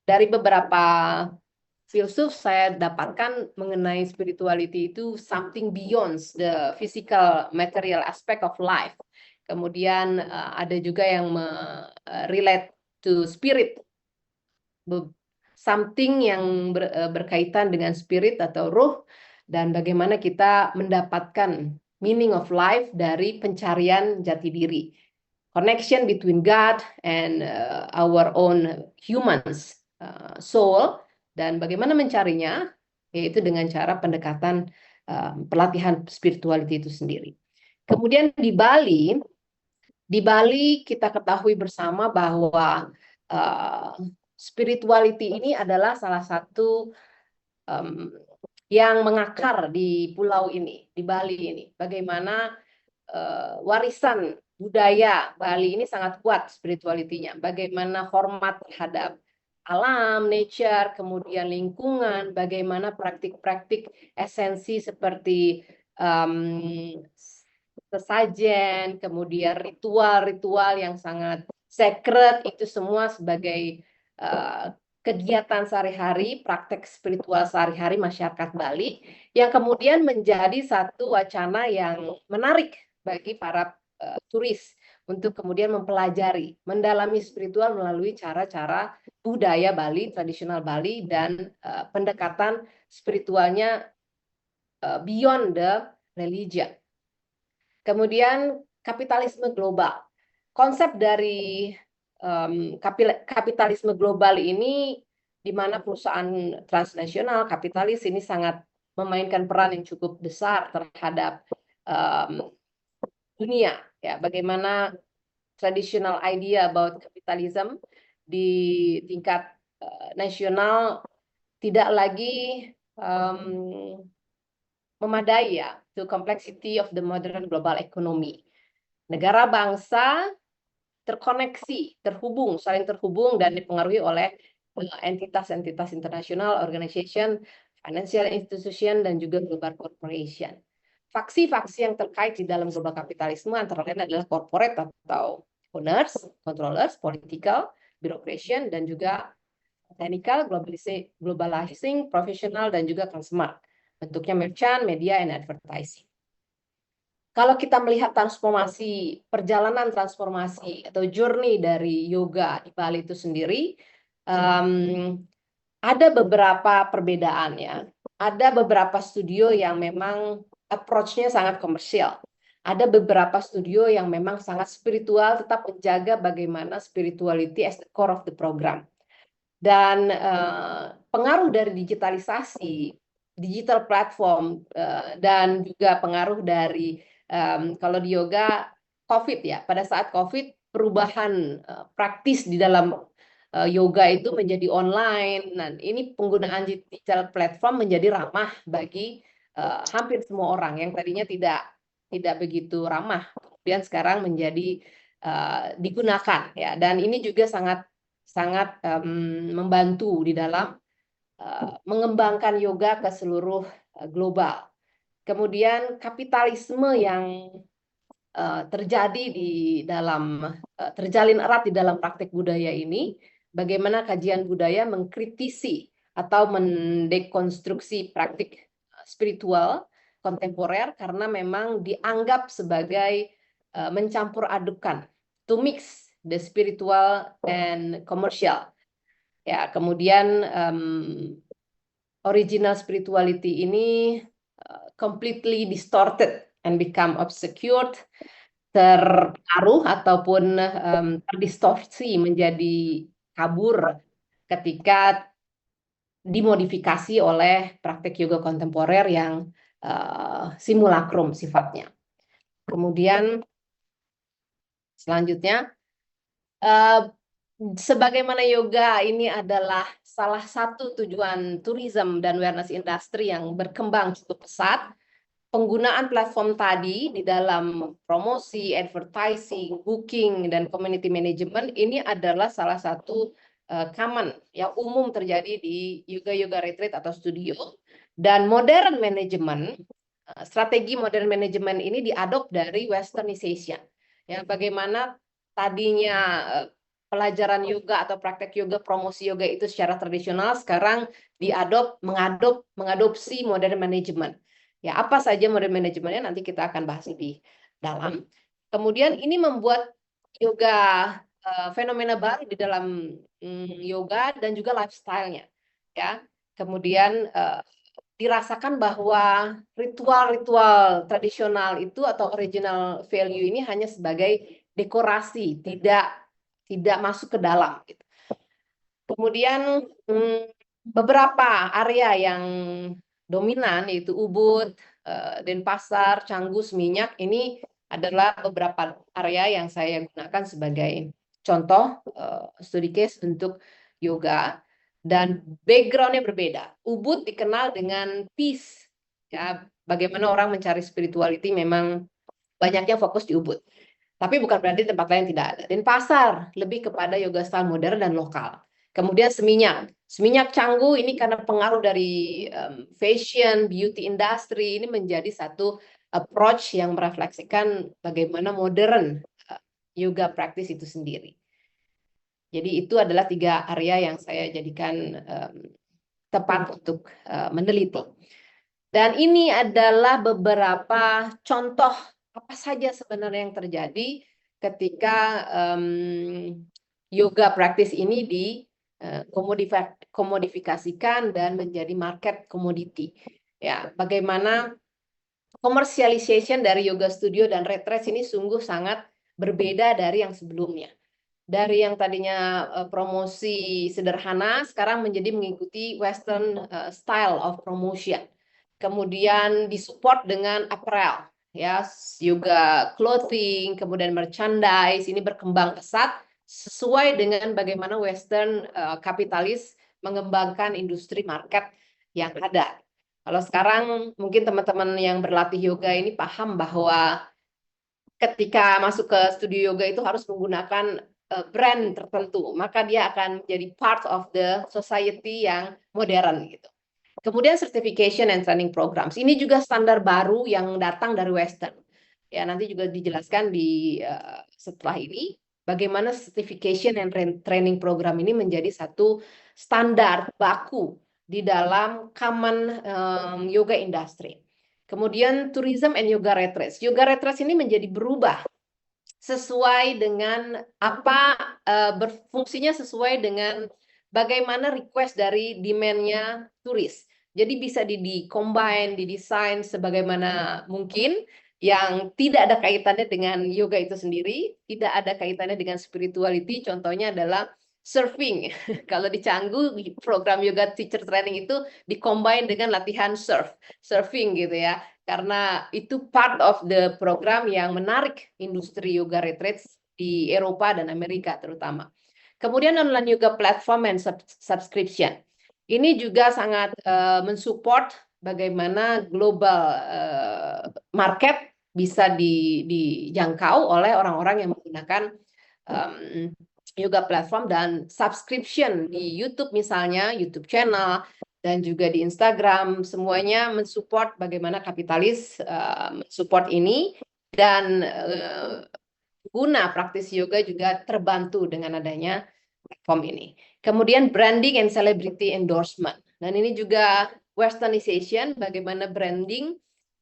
dari beberapa filsuf saya dapatkan mengenai spirituality itu something beyond the physical material aspect of life. Kemudian ada juga yang relate to spirit, something yang berkaitan dengan spirit atau ruh, dan bagaimana kita mendapatkan meaning of life dari pencarian jati diri, connection between God and our own humans soul, dan bagaimana mencarinya, yaitu dengan cara pendekatan pelatihan spirituality itu sendiri. Kemudian di Bali kita ketahui bersama bahwa spirituality ini adalah salah satu yang mengakar di pulau ini, di Bali ini. Bagaimana warisan budaya Bali ini sangat kuat spirituality-nya. Bagaimana hormat terhadap alam, nature, kemudian lingkungan, bagaimana praktik-praktik esensi seperti sesajen, kemudian ritual-ritual yang sangat sacred, itu semua sebagai kegiatan sehari-hari, praktek spiritual sehari-hari masyarakat Bali, yang kemudian menjadi satu wacana yang menarik bagi para turis untuk kemudian mempelajari, mendalami spiritual melalui cara-cara budaya Bali, tradisional Bali, dan pendekatan spiritualnya beyond the religion. Kemudian kapitalisme global. Konsep dari kapitalisme global ini, di mana perusahaan transnasional kapitalis ini sangat memainkan peran yang cukup besar terhadap dunia. Ya, bagaimana traditional idea about capitalism di tingkat nasional tidak lagi memadai, ya, to complexity of the modern global economy. Negara bangsa terkoneksi, terhubung, saling terhubung dan dipengaruhi oleh entitas-entitas internasional, organization, financial institution, dan juga global corporation. Faksi-faksi yang terkait di dalam global kapitalisme antara lain adalah corporate atau owners, controllers, political, bureaucracy, dan juga technical, globalizing, professional, dan juga consumer. Bentuknya merchant, media, and advertising. Kalau kita melihat transformasi, perjalanan transformasi atau journey dari yoga di Bali itu sendiri, ada beberapa perbedaan, ya. Ada beberapa studio yang memang approach-nya sangat komersial. Ada beberapa studio yang memang sangat spiritual, tetap menjaga bagaimana spirituality as the core of the program. Dan pengaruh dari digitalisasi, digital platform, dan juga pengaruh dari kalau di yoga COVID, ya, pada saat COVID perubahan praktis di dalam yoga itu menjadi online. Nah, ini penggunaan digital platform menjadi ramah bagi hampir semua orang yang tadinya tidak begitu ramah, kemudian sekarang menjadi digunakan, ya. Dan ini juga sangat membantu di dalam mengembangkan yoga ke seluruh global. Kemudian kapitalisme yang terjadi di dalam terjalin erat di dalam praktek budaya ini, bagaimana kajian budaya mengkritisi atau mendekonstruksi praktik spiritual kontemporer karena memang dianggap sebagai mencampur adukan, to mix the spiritual and commercial. Ya, kemudian original spirituality ini completely distorted and become obscured, terpengaruh ataupun terdistorsi menjadi kabur ketika dimodifikasi oleh praktek yoga kontemporer yang simulakrum sifatnya. Kemudian selanjutnya, sebagaimana yoga ini adalah salah satu tujuan tourism dan wellness industry yang berkembang cukup pesat, penggunaan platform tadi di dalam promosi, advertising, booking, dan community management ini adalah salah satu common yang umum terjadi di yoga retreat atau studio. Dan modern management, strategi modern management ini diadop dari westernization. Ya, bagaimana tadinya pelajaran yoga atau praktek yoga, promosi yoga itu secara tradisional, sekarang mengadopsi modern management. Ya, apa saja modern manajemennya nanti kita akan bahas lebih dalam. Kemudian ini membuat yoga fenomena baru di dalam yoga dan juga lifestyle-nya. Ya, kemudian dirasakan bahwa ritual-ritual tradisional itu atau original value ini hanya sebagai dekorasi, tidak masuk ke dalam. Gitu. Kemudian beberapa area yang dominan yaitu Ubud, Denpasar, Canggu, Seminyak ini adalah beberapa area yang saya gunakan sebagai contoh studi case untuk yoga dan backgroundnya berbeda. Ubud dikenal dengan peace, ya bagaimana orang mencari spirituality memang banyaknya fokus di Ubud. Tapi bukan berarti tempat lain tidak ada. Denpasar lebih kepada yoga style modern dan lokal. Kemudian Seminyak Canggu ini karena pengaruh dari fashion, beauty industry ini menjadi satu approach yang merefleksikan bagaimana modern yoga praktis itu sendiri. Jadi itu adalah 3 area yang saya jadikan tepat untuk meneliti. Dan ini adalah beberapa contoh apa saja sebenarnya yang terjadi ketika yoga praktis ini komodifikasikan dan menjadi market commodity. Ya, bagaimana commercialization dari yoga studio dan retreat ini sungguh sangat berbeda dari yang sebelumnya. Dari yang tadinya promosi sederhana, sekarang menjadi mengikuti Western style of promotion. Kemudian disupport dengan apparel, ya, yoga clothing, kemudian merchandise, ini berkembang pesat sesuai dengan bagaimana Western kapitalis mengembangkan industri market yang ada. Kalau sekarang mungkin teman-teman yang berlatih yoga ini paham bahwa ketika masuk ke studio yoga itu harus menggunakan brand tertentu, maka dia akan menjadi part of the society yang modern gitu. Kemudian certification and training programs. Ini juga standar baru yang datang dari Western. Ya, nanti juga dijelaskan di setelah ini bagaimana certification and training program ini menjadi satu standar baku di dalam common yoga industry. Kemudian tourism and yoga retreats. Yoga retreats ini menjadi berubah sesuai dengan apa berfungsinya sesuai dengan bagaimana request dari demand-nya turis. Jadi bisa di-combine, didesain sebagaimana mungkin yang tidak ada kaitannya dengan yoga itu sendiri, tidak ada kaitannya dengan spirituality. Contohnya adalah surfing. Kalau di Canggu program yoga teacher training itu di-combine dengan latihan surfing gitu ya. Karena itu part of the program yang menarik industri yoga retreats di Eropa dan Amerika terutama. Kemudian online yoga platform and subscription. Ini juga sangat mensupport bagaimana global market bisa dijangkau oleh orang-orang yang menggunakan yoga platform dan subscription di YouTube misalnya, YouTube channel, dan juga di Instagram, semuanya mensupport bagaimana kapitalis mensupport ini, dan guna praktis yoga juga terbantu dengan adanya platform ini. Kemudian branding and celebrity endorsement. Dan ini juga westernization, bagaimana branding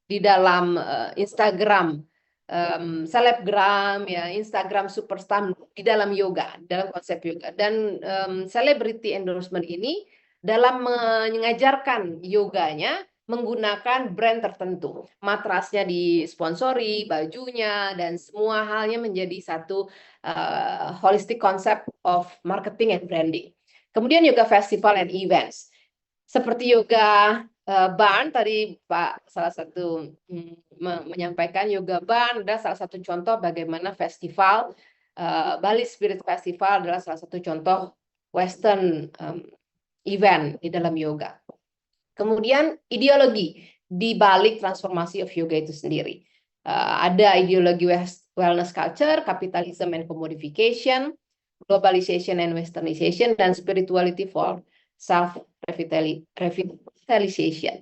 di dalam Instagram, selebgram, ya, Instagram superstar di dalam yoga, dalam konsep yoga. Dan celebrity endorsement ini dalam mengajarkan yoganya menggunakan brand tertentu. Matrasnya disponsori, bajunya, dan semua halnya menjadi satu holistic concept of marketing and branding. Kemudian yoga festival and events. Seperti yoga barn, tadi Pak salah satu menyampaikan yoga barn adalah salah satu contoh bagaimana festival, Bali Spirit Festival adalah salah satu contoh Western event di dalam yoga. Kemudian ideologi di balik transformasi of yoga itu sendiri. Ada ideologi wellness culture, capitalism and commodification, globalization and westernization, dan spirituality for self-revitalization.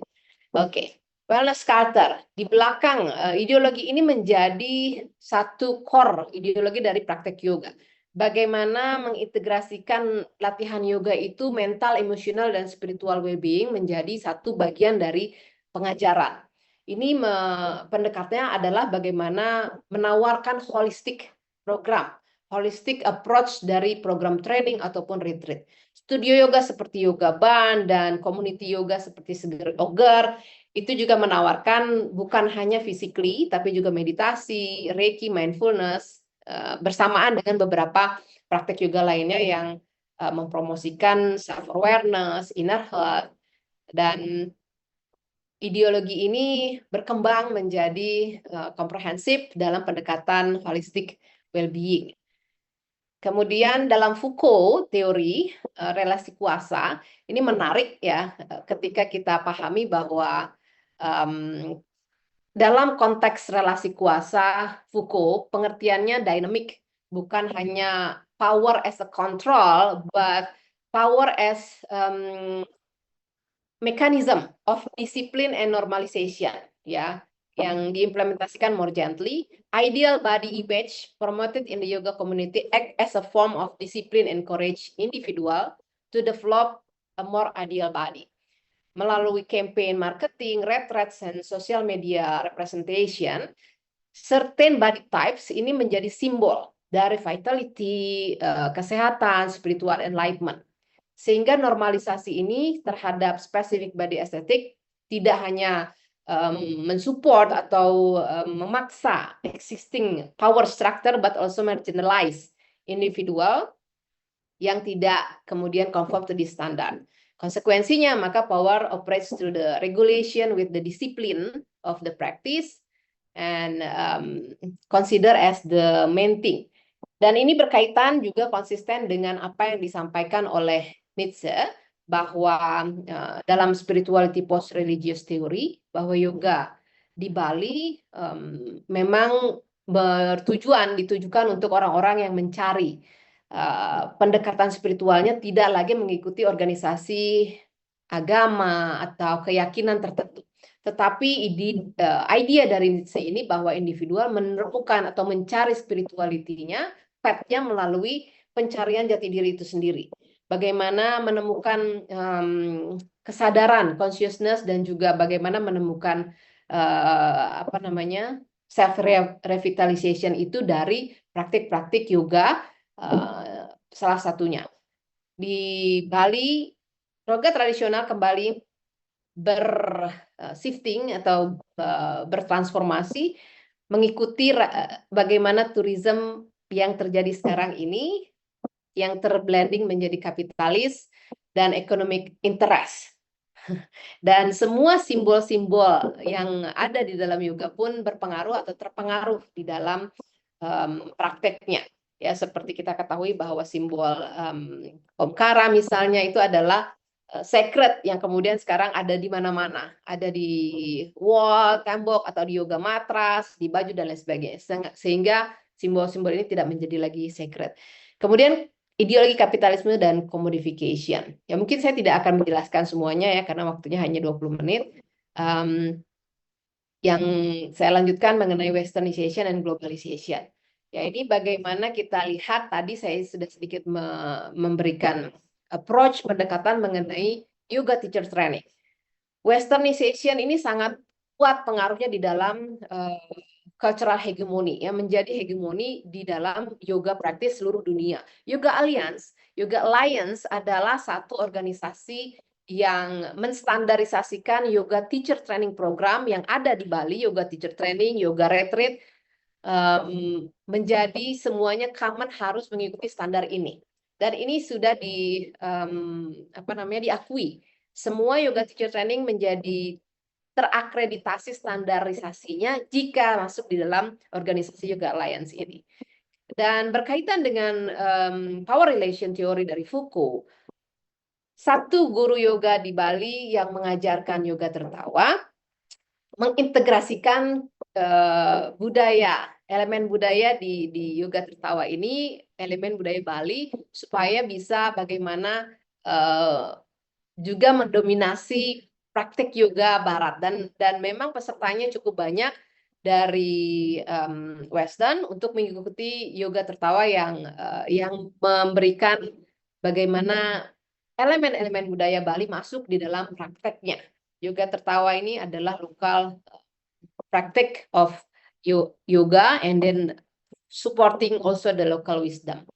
Oke, wellness culture. Di belakang ideologi ini menjadi satu core ideologi dari praktek yoga. bagaimana mengintegrasikan latihan yoga itu mental, emosional, dan spiritual well-being menjadi satu bagian dari pengajaran. Ini pendekatannya adalah bagaimana menawarkan holistic program, holistic approach dari program training ataupun retreat. Studio yoga seperti Yoga Band dan community yoga seperti Seger Ogar itu juga menawarkan bukan hanya physically tapi juga meditasi, reiki, mindfulness bersamaan dengan beberapa praktek yoga lainnya yang mempromosikan self awareness, inner health, dan ideologi ini berkembang menjadi komprehensif dalam pendekatan holistic well-being. Kemudian dalam Foucault, teori relasi kuasa, ini menarik ya ketika kita pahami bahwa dalam konteks relasi kuasa, Foucault pengertiannya dynamic, bukan hanya power as a control, but power as mechanism of discipline and normalization, ya, yang diimplementasikan more gently. Ideal body image promoted in the yoga community act as a form of discipline, encourage individual to develop a more ideal body. Melalui campaign marketing, retreats, and social media representation, certain body types ini menjadi simbol dari vitality, kesehatan, spiritual enlightenment. Sehingga normalisasi ini terhadap spesifik body estetik tidak hanya mensupport atau memaksa existing power structure, but also marginalize individual yang tidak kemudian conform to this standard. Konsekuensinya, maka power operates through the regulation with the discipline of the practice and consider as the main thing. Dan ini berkaitan juga konsisten dengan apa yang disampaikan oleh Nietzsche bahwa dalam spirituality post religious theory bahwa yoga di Bali memang ditujukan untuk orang-orang yang mencari pendekatan spiritualnya tidak lagi mengikuti organisasi agama atau keyakinan tertentu. Tetapi idea dari Nietzsche ini bahwa individual menemukan atau mencari spirituality-nya path-nya melalui pencarian jati diri itu sendiri. Bagaimana menemukan kesadaran, consciousness, dan juga bagaimana menemukan self revitalization itu dari praktik-praktik yoga, salah satunya. Di Bali, yoga tradisional kembali shifting atau bertransformasi mengikuti bagaimana tourism yang terjadi sekarang ini yang terblending menjadi kapitalis dan economic interest. Dan semua simbol-simbol yang ada di dalam yoga pun berpengaruh atau terpengaruh di dalam prakteknya. Ya, seperti kita ketahui bahwa simbol Omkara misalnya itu adalah sacred yang kemudian sekarang ada di mana-mana, ada di wall, tembok, atau di yoga matras, di baju dan lain sebagainya, sehingga simbol-simbol ini tidak menjadi lagi sacred. Kemudian ideologi kapitalisme dan commodification. Ya mungkin saya tidak akan menjelaskan semuanya ya karena waktunya hanya 20 menit. Yang saya lanjutkan mengenai westernization and globalization. Ya ini bagaimana kita lihat tadi saya sudah sedikit memberikan approach pendekatan mengenai yoga teacher training. Westernization ini sangat kuat pengaruhnya di dalam cultural hegemony, ya, menjadi hegemoni di dalam yoga praktis seluruh dunia. Yoga Alliance adalah satu organisasi yang menstandarisasikan yoga teacher training program yang ada di Bali, yoga teacher training, yoga retreat, menjadi semuanya common harus mengikuti standar ini. Dan ini sudah diakui. Semua yoga teacher training menjadi terakreditasi standarisasinya jika masuk di dalam organisasi Yoga Alliance ini. Dan berkaitan dengan power relation theory dari Foucault, satu guru yoga di Bali yang mengajarkan yoga tertawa mengintegrasikan budaya, elemen budaya di yoga tertawa ini, elemen budaya Bali, supaya bisa bagaimana juga mendominasi praktik yoga barat, dan memang pesertanya cukup banyak dari Western untuk mengikuti yoga tertawa yang memberikan bagaimana elemen-elemen budaya Bali masuk di dalam prakteknya. Yoga tertawa ini adalah lokal praktek of yoga and then supporting also the local wisdom.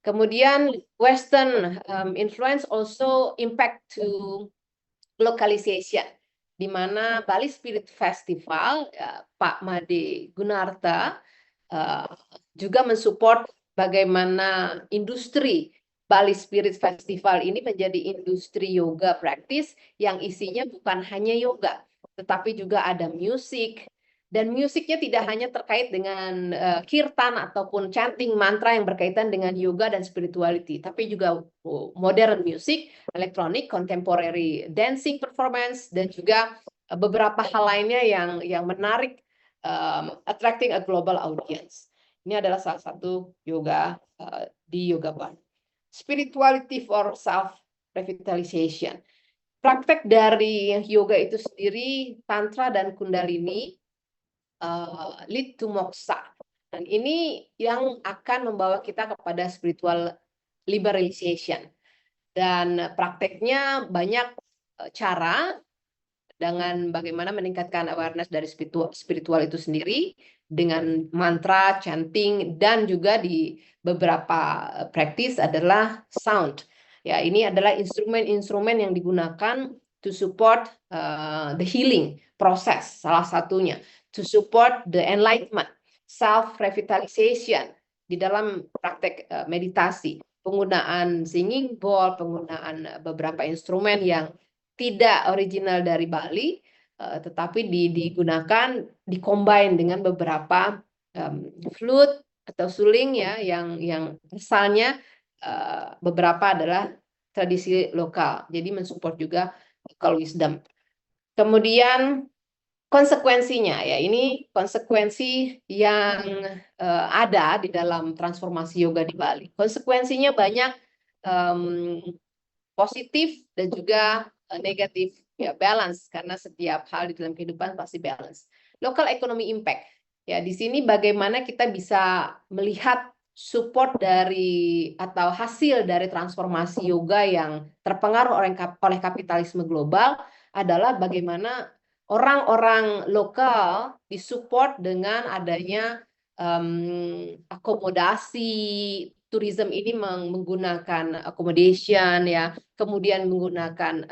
Kemudian Western influence also impact to localization, di mana Bali Spirit Festival, Pak Made Gunarta juga mensupport bagaimana industri Bali Spirit Festival ini menjadi industri yoga praktis yang isinya bukan hanya yoga, tetapi juga ada musik, dan musiknya tidak hanya terkait dengan kirtan ataupun chanting mantra yang berkaitan dengan yoga dan spirituality, tapi juga modern music, elektronik, contemporary dancing performance, dan juga beberapa hal lainnya yang menarik, attracting a global audience. Ini adalah salah satu yoga di Yoga Bali. Spirituality for self-revitalization. Praktek dari yoga itu sendiri, Tantra dan Kundalini, lead to moksha. Dan ini yang akan membawa kita kepada spiritual liberalization. Dan prakteknya banyak cara dengan bagaimana meningkatkan awareness dari spiritual itu sendiri dengan mantra, chanting, dan juga di beberapa praktis adalah sound. Ya, ini adalah instrumen-instrumen yang digunakan to support the healing process, salah satunya to support the enlightenment, self-revitalization di dalam praktek meditasi, penggunaan singing bowl, penggunaan beberapa instrumen yang tidak original dari Bali, tetapi digunakan, dikombin dengan beberapa flute atau suling ya, yang asalnya beberapa adalah tradisi lokal, jadi mensupport juga local wisdom. Kemudian konsekuensinya ya, ini konsekuensi yang ada di dalam transformasi yoga di Bali. Konsekuensinya banyak, positif dan juga negatif, ya, balance, karena setiap hal di dalam kehidupan pasti balance. Local economy impact, ya, di sini bagaimana kita bisa melihat support dari atau hasil dari transformasi yoga yang terpengaruh oleh kapitalisme global adalah bagaimana orang-orang lokal disupport dengan adanya akomodasi. Tourism ini menggunakan accommodation, ya, kemudian menggunakan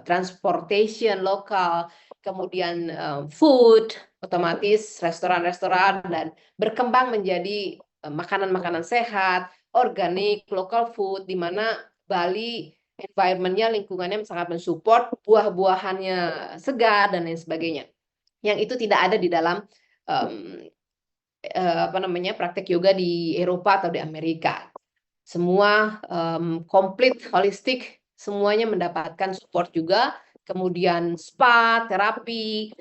transportation lokal, kemudian food, otomatis restoran-restoran, dan berkembang menjadi makanan-makanan sehat, organik, local food, di mana Bali environment-nya, lingkungannya sangat mensupport, buah-buahannya segar dan lain sebagainya. Yang itu tidak ada di dalam praktek yoga di Eropa atau di Amerika. Semua komplit, holistik, semuanya mendapatkan support juga. Kemudian spa, terapi,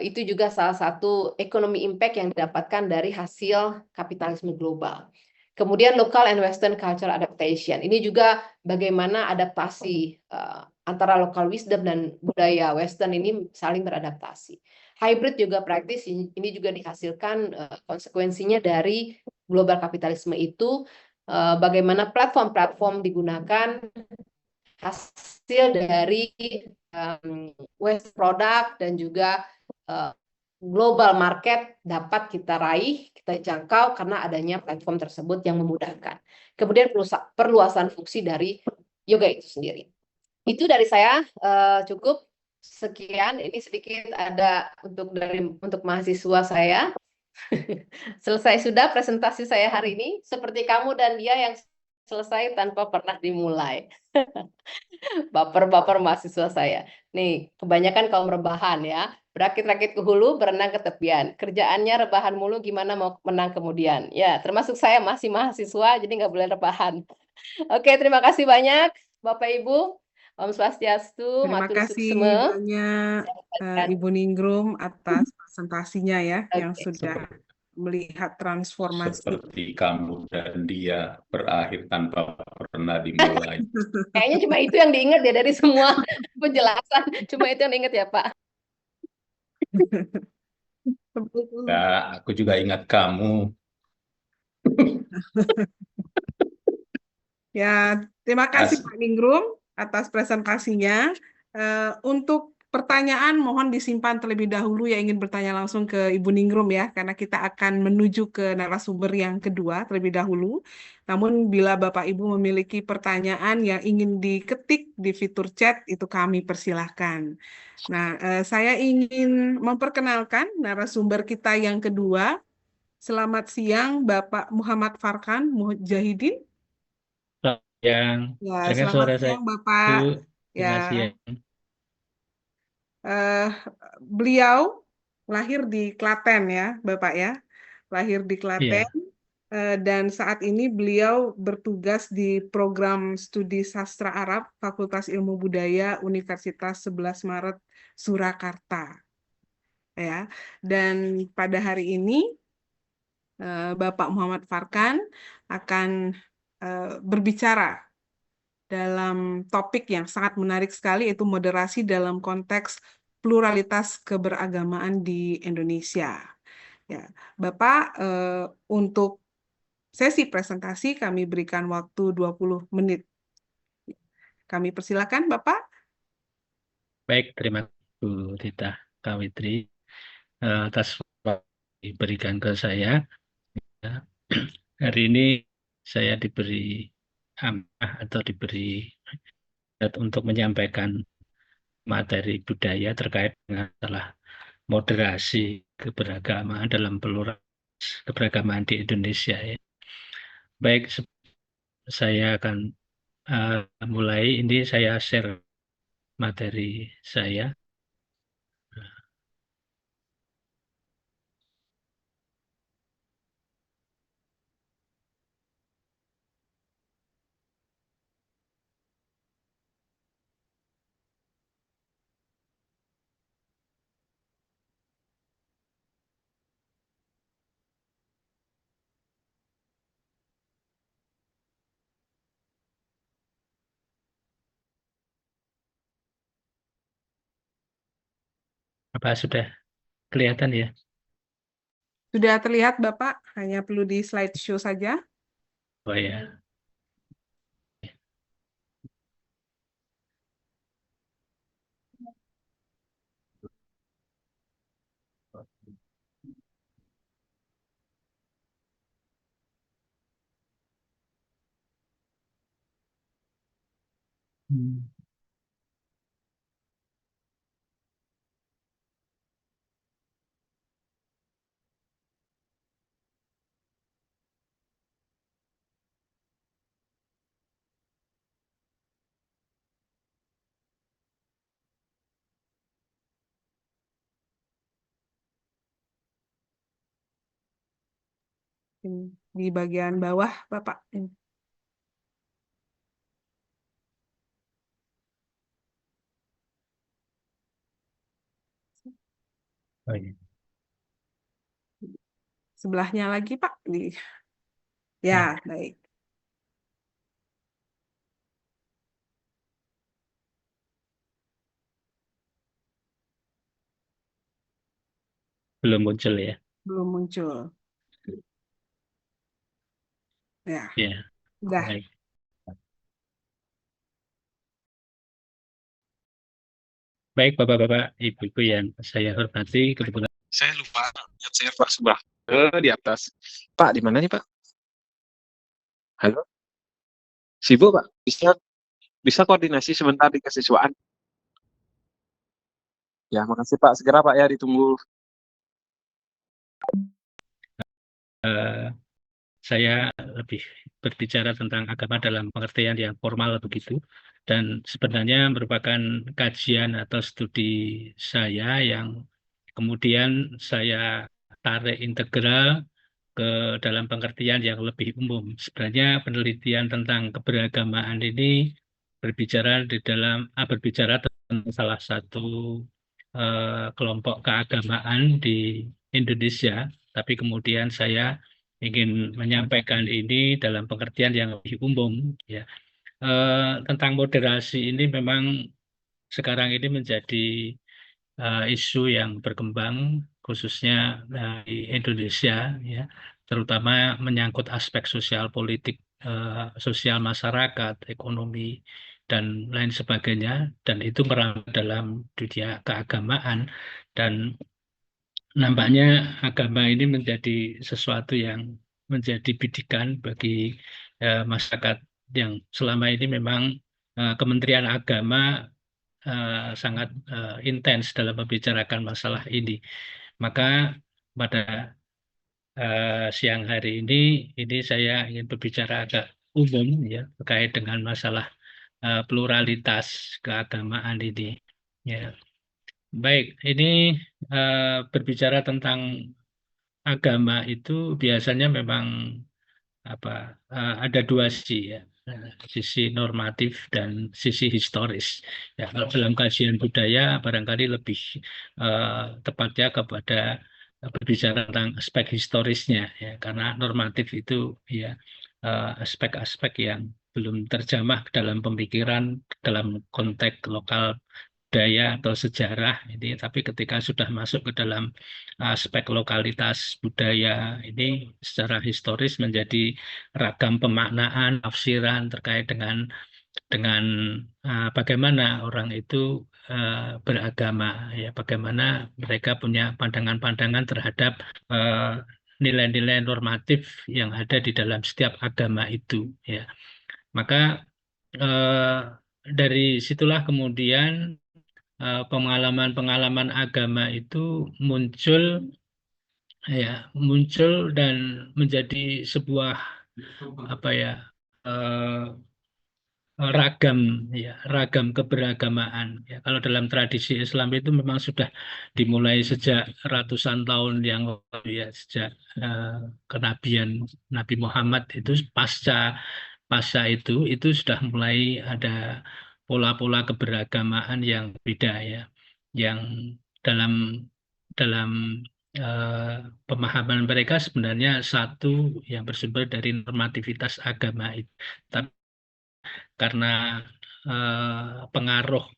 itu juga salah satu ekonomi impact yang didapatkan dari hasil kapitalisme global. Kemudian local and western culture adaptation. Ini juga bagaimana adaptasi antara local wisdom dan budaya western ini saling beradaptasi. Hybrid juga praktis, ini juga dihasilkan konsekuensinya dari global kapitalisme itu, bagaimana platform-platform digunakan, hasil dari waste product dan juga global market dapat kita raih, kita jangkau karena adanya platform tersebut yang memudahkan. Kemudian perluasan fungsi dari yoga itu sendiri. Itu dari saya, cukup. Sekian, ini sedikit ada untuk mahasiswa saya. Selesai sudah presentasi saya hari ini. Seperti kamu dan dia yang selesai tanpa pernah dimulai. Baper-baper mahasiswa saya. Nih, kebanyakan kaum rebahan ya. Berakit-rakit ke hulu, berenang ke tepian. Kerjaannya rebahan mulu, gimana mau menang kemudian. Ya, termasuk saya masih mahasiswa, jadi nggak boleh rebahan. Oke, terima kasih banyak Bapak Ibu. Om Swastiastu, Terima matur kasih suksema. banyak Ibu Ningrum atas presentasinya ya, yang sudah melihat transformasi. Seperti kamu dan dia berakhir tanpa pernah dimulai. Kayaknya cuma itu yang diingat ya dari semua penjelasan. Cuma itu yang diingat ya Pak. Ya, aku juga ingat kamu. Ya, terima kasih As- Pak Ningrum atas presentasinya. Untuk pertanyaan mohon disimpan terlebih dahulu yang ingin bertanya langsung ke Ibu Ningrum ya, karena kita akan menuju ke narasumber yang kedua terlebih dahulu. Namun bila Bapak Ibu memiliki pertanyaan yang ingin diketik di fitur chat, itu kami persilahkan. Nah, saya ingin memperkenalkan narasumber kita yang kedua. Selamat siang Bapak Muhammad Farkan Mujahidin. Yang Ya, dengar selamat suara saya, siang Bapak. Bu. Ya, Terima kasih ya. eh, beliau lahir di Klaten ya, Bapak ya. Lahir di Klaten Iya, dan saat ini beliau bertugas di program studi sastra Arab Fakultas Ilmu Budaya Universitas 11 Maret Surakarta. Ya, dan pada hari ini Bapak Muhammad Farkan akan berbicara dalam topik yang sangat menarik sekali, yaitu moderasi dalam konteks pluralitas keberagamaan di Indonesia. Ya, Bapak, untuk sesi presentasi kami berikan waktu 20 menit. Kami persilakan, Bapak. baik. Terima kasih Bu Rita Kawitri atas waktu yang diberikan ke saya. Ya. Hari ini saya diberi amanah atau diberi untuk menyampaikan materi budaya terkait dengan masalah moderasi keberagamaan dalam pluralitas keberagamaan di Indonesia ya. Baik, saya akan mulai. Ini saya share materi saya. Apa sudah kelihatan ya? Sudah terlihat, Bapak, hanya perlu di slideshow saja. Oh ya. Hmm. Ini di bagian bawah, Bapak. Ini. Oh ya. Sebelahnya lagi, Pak. Ya, Ya, baik. belum muncul ya. Belum muncul. Ya, Ya, udah. baik. Baik, Bapak-bapak, Ibu-ibu yang saya hormati, kebetulan Saya lupa lihat server sebelah di atas. Pak, di mana nih, Pak? Halo? Sibuk, Pak? Bisa koordinasi sebentar di kesiswaan? Ya, makasih, Pak. Segera, Pak, ya, ditunggu. saya lebih berbicara tentang agama dalam pengertian yang formal begitu. Dan sebenarnya merupakan kajian atau studi saya yang kemudian saya tarik integral ke dalam pengertian yang lebih umum. Sebenarnya penelitian tentang keberagamaan ini berbicara tentang salah satu kelompok keagamaan di Indonesia, tapi kemudian saya ingin menyampaikan ini dalam pengertian yang lebih umum, ya. Tentang moderasi ini memang sekarang ini menjadi isu yang berkembang khususnya di Indonesia, ya, terutama menyangkut aspek sosial politik, sosial masyarakat, ekonomi, dan lain sebagainya, dan itu merambah dalam dunia keagamaan, dan nampaknya agama ini menjadi sesuatu yang menjadi bidikan bagi masyarakat yang selama ini memang Kementerian Agama sangat intens dalam membicarakan masalah ini. Maka pada siang hari ini saya ingin berbicara agak umum, ya, terkait dengan masalah pluralitas keagamaan ini. Ya. Baik, ini berbicara tentang agama itu biasanya memang ada dua sisi, ya, sisi normatif dan sisi historis. Ya, kalau dalam kajian budaya barangkali lebih tepatnya kepada berbicara tentang aspek historisnya, ya, karena normatif itu ya aspek-aspek yang belum terjamah dalam pemikiran dalam konteks lokal budaya atau sejarah ini, tapi ketika sudah masuk ke dalam aspek lokalitas budaya ini secara historis menjadi ragam pemaknaan, tafsiran terkait dengan bagaimana orang itu beragama, ya, bagaimana mereka punya pandangan-pandangan terhadap nilai-nilai normatif yang ada di dalam setiap agama itu, ya. Maka dari situlah kemudian pengalaman-pengalaman agama itu muncul dan menjadi sebuah ragam keberagamaan, ya. Kalau dalam tradisi Islam itu memang sudah dimulai sejak ratusan tahun yang lalu, ya, sejak kenabian Nabi Muhammad itu pasca itu sudah mulai ada pola-pola keberagamaan yang beda, ya, yang dalam pemahaman mereka sebenarnya satu yang bersumber dari normativitas agama itu, tapi karena pengaruh,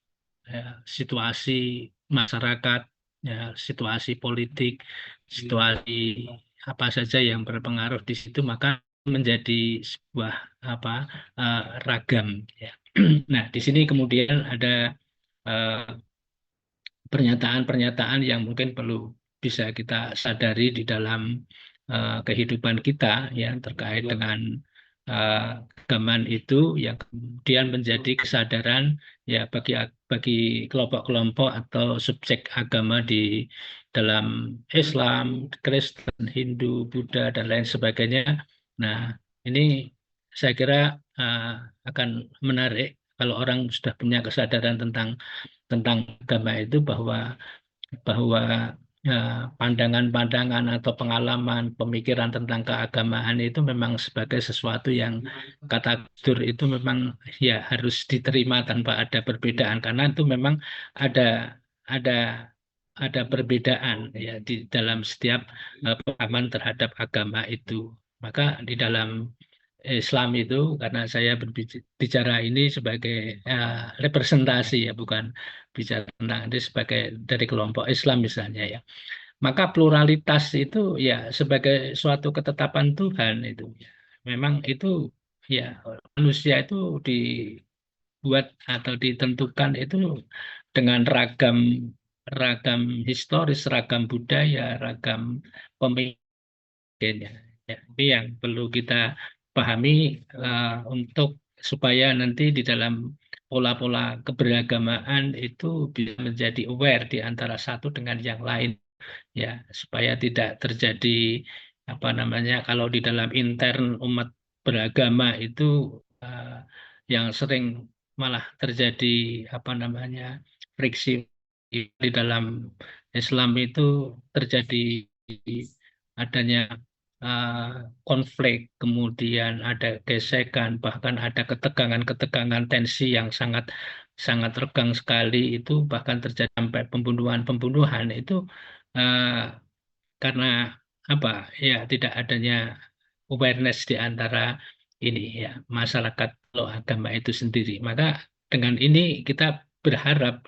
ya, situasi masyarakat, ya, situasi politik, situasi apa saja yang berpengaruh di situ, maka menjadi sebuah ragam, ya. Nah, di sini kemudian ada pernyataan-pernyataan yang mungkin perlu bisa kita sadari di dalam kehidupan kita, ya, terkait dengan keagamaan itu yang kemudian menjadi kesadaran, ya, bagi kelompok-kelompok atau subjek agama di dalam Islam, Kristen, Hindu, Buddha, dan lain sebagainya. Nah, ini saya kira akan menarik kalau orang sudah punya kesadaran tentang agama itu, bahwa pandangan-pandangan atau pengalaman pemikiran tentang keagamaan itu memang sebagai sesuatu yang kata Gus Dur itu memang ya harus diterima tanpa ada perbedaan, karena itu memang ada perbedaan, ya, di dalam setiap pemahaman terhadap agama itu. Maka di dalam Islam itu, karena saya berbicara ini sebagai representasi, ya, bukan bicara tentang ini sebagai dari kelompok Islam misalnya, ya, maka pluralitas itu ya sebagai suatu ketetapan Tuhan itu, ya, memang itu, ya, manusia itu dibuat atau ditentukan itu dengan ragam historis, ragam budaya, ragam pemikiran, ya. Ini yang perlu kita pahami untuk supaya nanti di dalam pola-pola keberagamaan itu bisa menjadi aware di antara satu dengan yang lain, ya, supaya tidak terjadi kalau di dalam intern umat beragama itu yang sering malah terjadi friksi di dalam Islam itu terjadi adanya konflik, kemudian ada gesekan, bahkan ada ketegangan tensi yang sangat regang sekali, itu bahkan terjadi sampai pembunuhan itu karena tidak adanya awareness di antara ini, ya, masyarakat agama itu sendiri. Maka dengan ini kita berharap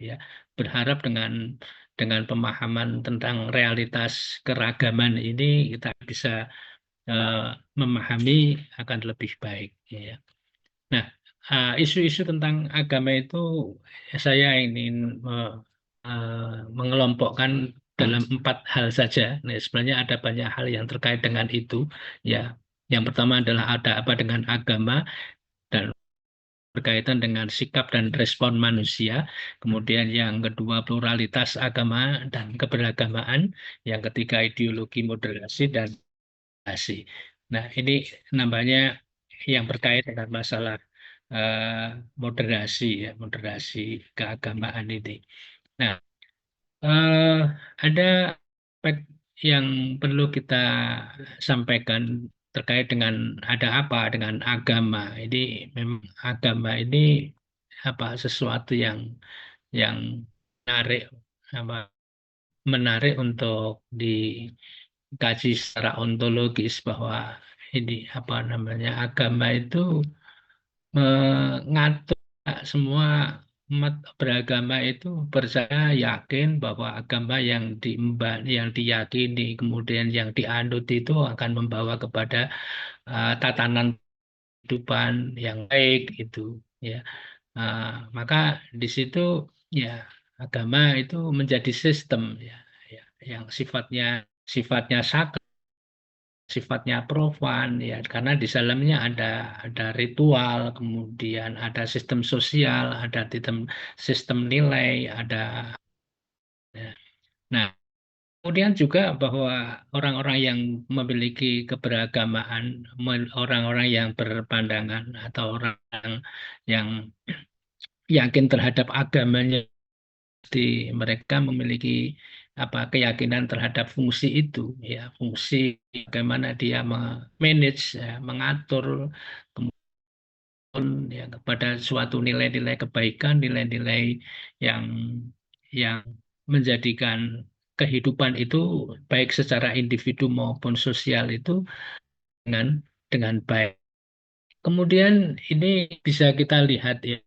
dengan dengan pemahaman tentang realitas keragaman ini kita bisa memahami akan lebih baik. Ya. Nah, isu-isu tentang agama itu saya ingin mengelompokkan dalam 4 hal saja. Nah, sebenarnya ada banyak hal yang terkait dengan itu. Ya, yang pertama adalah ada apa dengan agama dan berkaitan dengan sikap dan respon manusia. Kemudian yang kedua pluralitas agama dan keberagamaan. Yang ketiga ideologi moderasi dan moderasi. Nah, ini namanya yang berkait dengan masalah moderasi, ya, moderasi keagamaan ini. Nah, ada aspek yang perlu kita sampaikan terkait dengan ada apa dengan agama. Ini memang agama ini apa sesuatu yang menarik apa menarik untuk dikaji secara ontologis bahwa ini apa namanya agama itu mengatur semua umat beragama itu percaya yakin bahwa agama yang diemban, yang diyakini, kemudian yang dianut itu akan membawa kepada tatanan kehidupan yang baik itu, ya. Maka di situ ya agama itu menjadi sistem, ya, ya, yang sifatnya sakral, sifatnya profan, ya, karena di dalamnya ada ritual, kemudian ada sistem sosial, ada sistem nilai, ada, ya. Nah, kemudian juga bahwa orang-orang yang memiliki keberagamaan, orang-orang yang berpandangan atau orang yang yakin terhadap agamanya, mereka memiliki apa keyakinan terhadap fungsi itu, ya, fungsi bagaimana dia manage, ya, mengatur ya kepada suatu nilai-nilai kebaikan, nilai-nilai yang yang menjadikan kehidupan itu baik secara individu maupun sosial itu dengan baik. Kemudian ini bisa kita lihat, ya,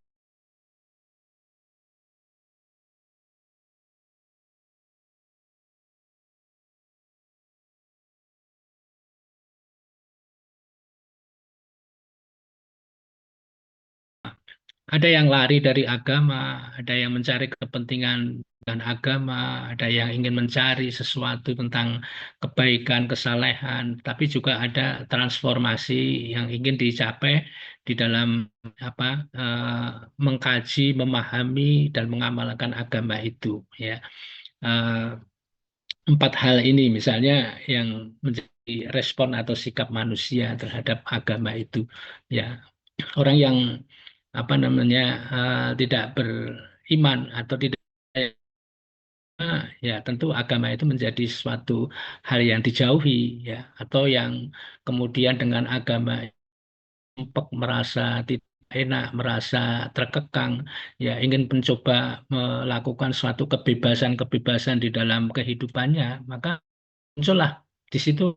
ada yang lari dari agama, ada yang mencari kepentingan dengan agama, ada yang ingin mencari sesuatu tentang kebaikan, kesalehan, tapi juga ada transformasi yang ingin dicapai di dalam apa mengkaji, memahami dan mengamalkan agama itu, ya. 4 hal ini misalnya yang menjadi respon atau sikap manusia terhadap agama itu, ya. Orang yang apa namanya tidak beriman atau tidak, ya tentu agama itu menjadi suatu hal yang dijauhi, ya, atau yang kemudian dengan agama merasa tidak enak, merasa terkekang, ya, ingin mencoba melakukan suatu kebebasan-kebebasan di dalam kehidupannya, maka muncullah di situ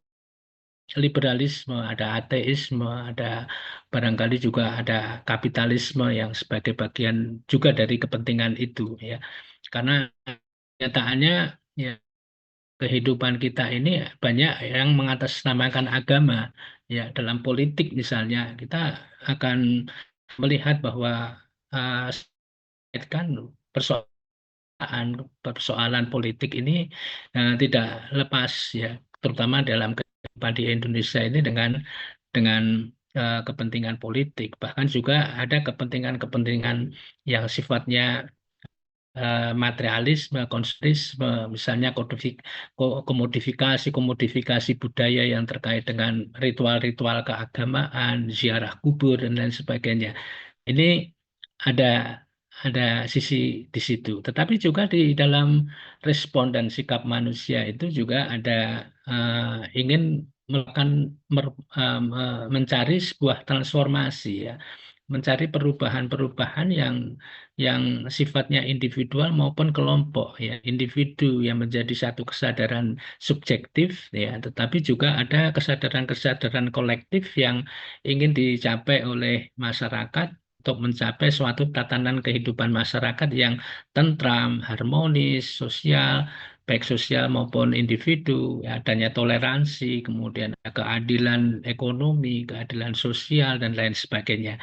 liberalisme, ada ateisme, ada barangkali juga ada kapitalisme yang sebagai bagian juga dari kepentingan itu, ya. Karena kenyataannya, ya, kehidupan kita ini banyak yang mengatasnamakan agama, ya. Dalam politik misalnya kita akan melihat bahwa kan persoalan politik ini tidak lepas, ya, terutama dalam kehidupan di Indonesia ini dengan kepentingan politik, bahkan juga ada kepentingan-kepentingan yang sifatnya materialisme, konsumerisme, misalnya komodifikasi budaya yang terkait dengan ritual-ritual keagamaan, ziarah kubur dan lain sebagainya. Ini ada sisi di situ. Tetapi juga di dalam respon dan sikap manusia itu juga ada ingin melakukan mencari sebuah transformasi, ya, mencari perubahan-perubahan yang sifatnya individual maupun kelompok, ya, individu yang menjadi satu kesadaran subjektif, ya, tetapi juga ada kesadaran-kesadaran kolektif yang ingin dicapai oleh masyarakat untuk mencapai suatu tatanan kehidupan masyarakat yang tentram, harmonis, sosial, baik sosial maupun individu, ya, adanya toleransi, kemudian keadilan ekonomi, keadilan sosial, dan lain sebagainya.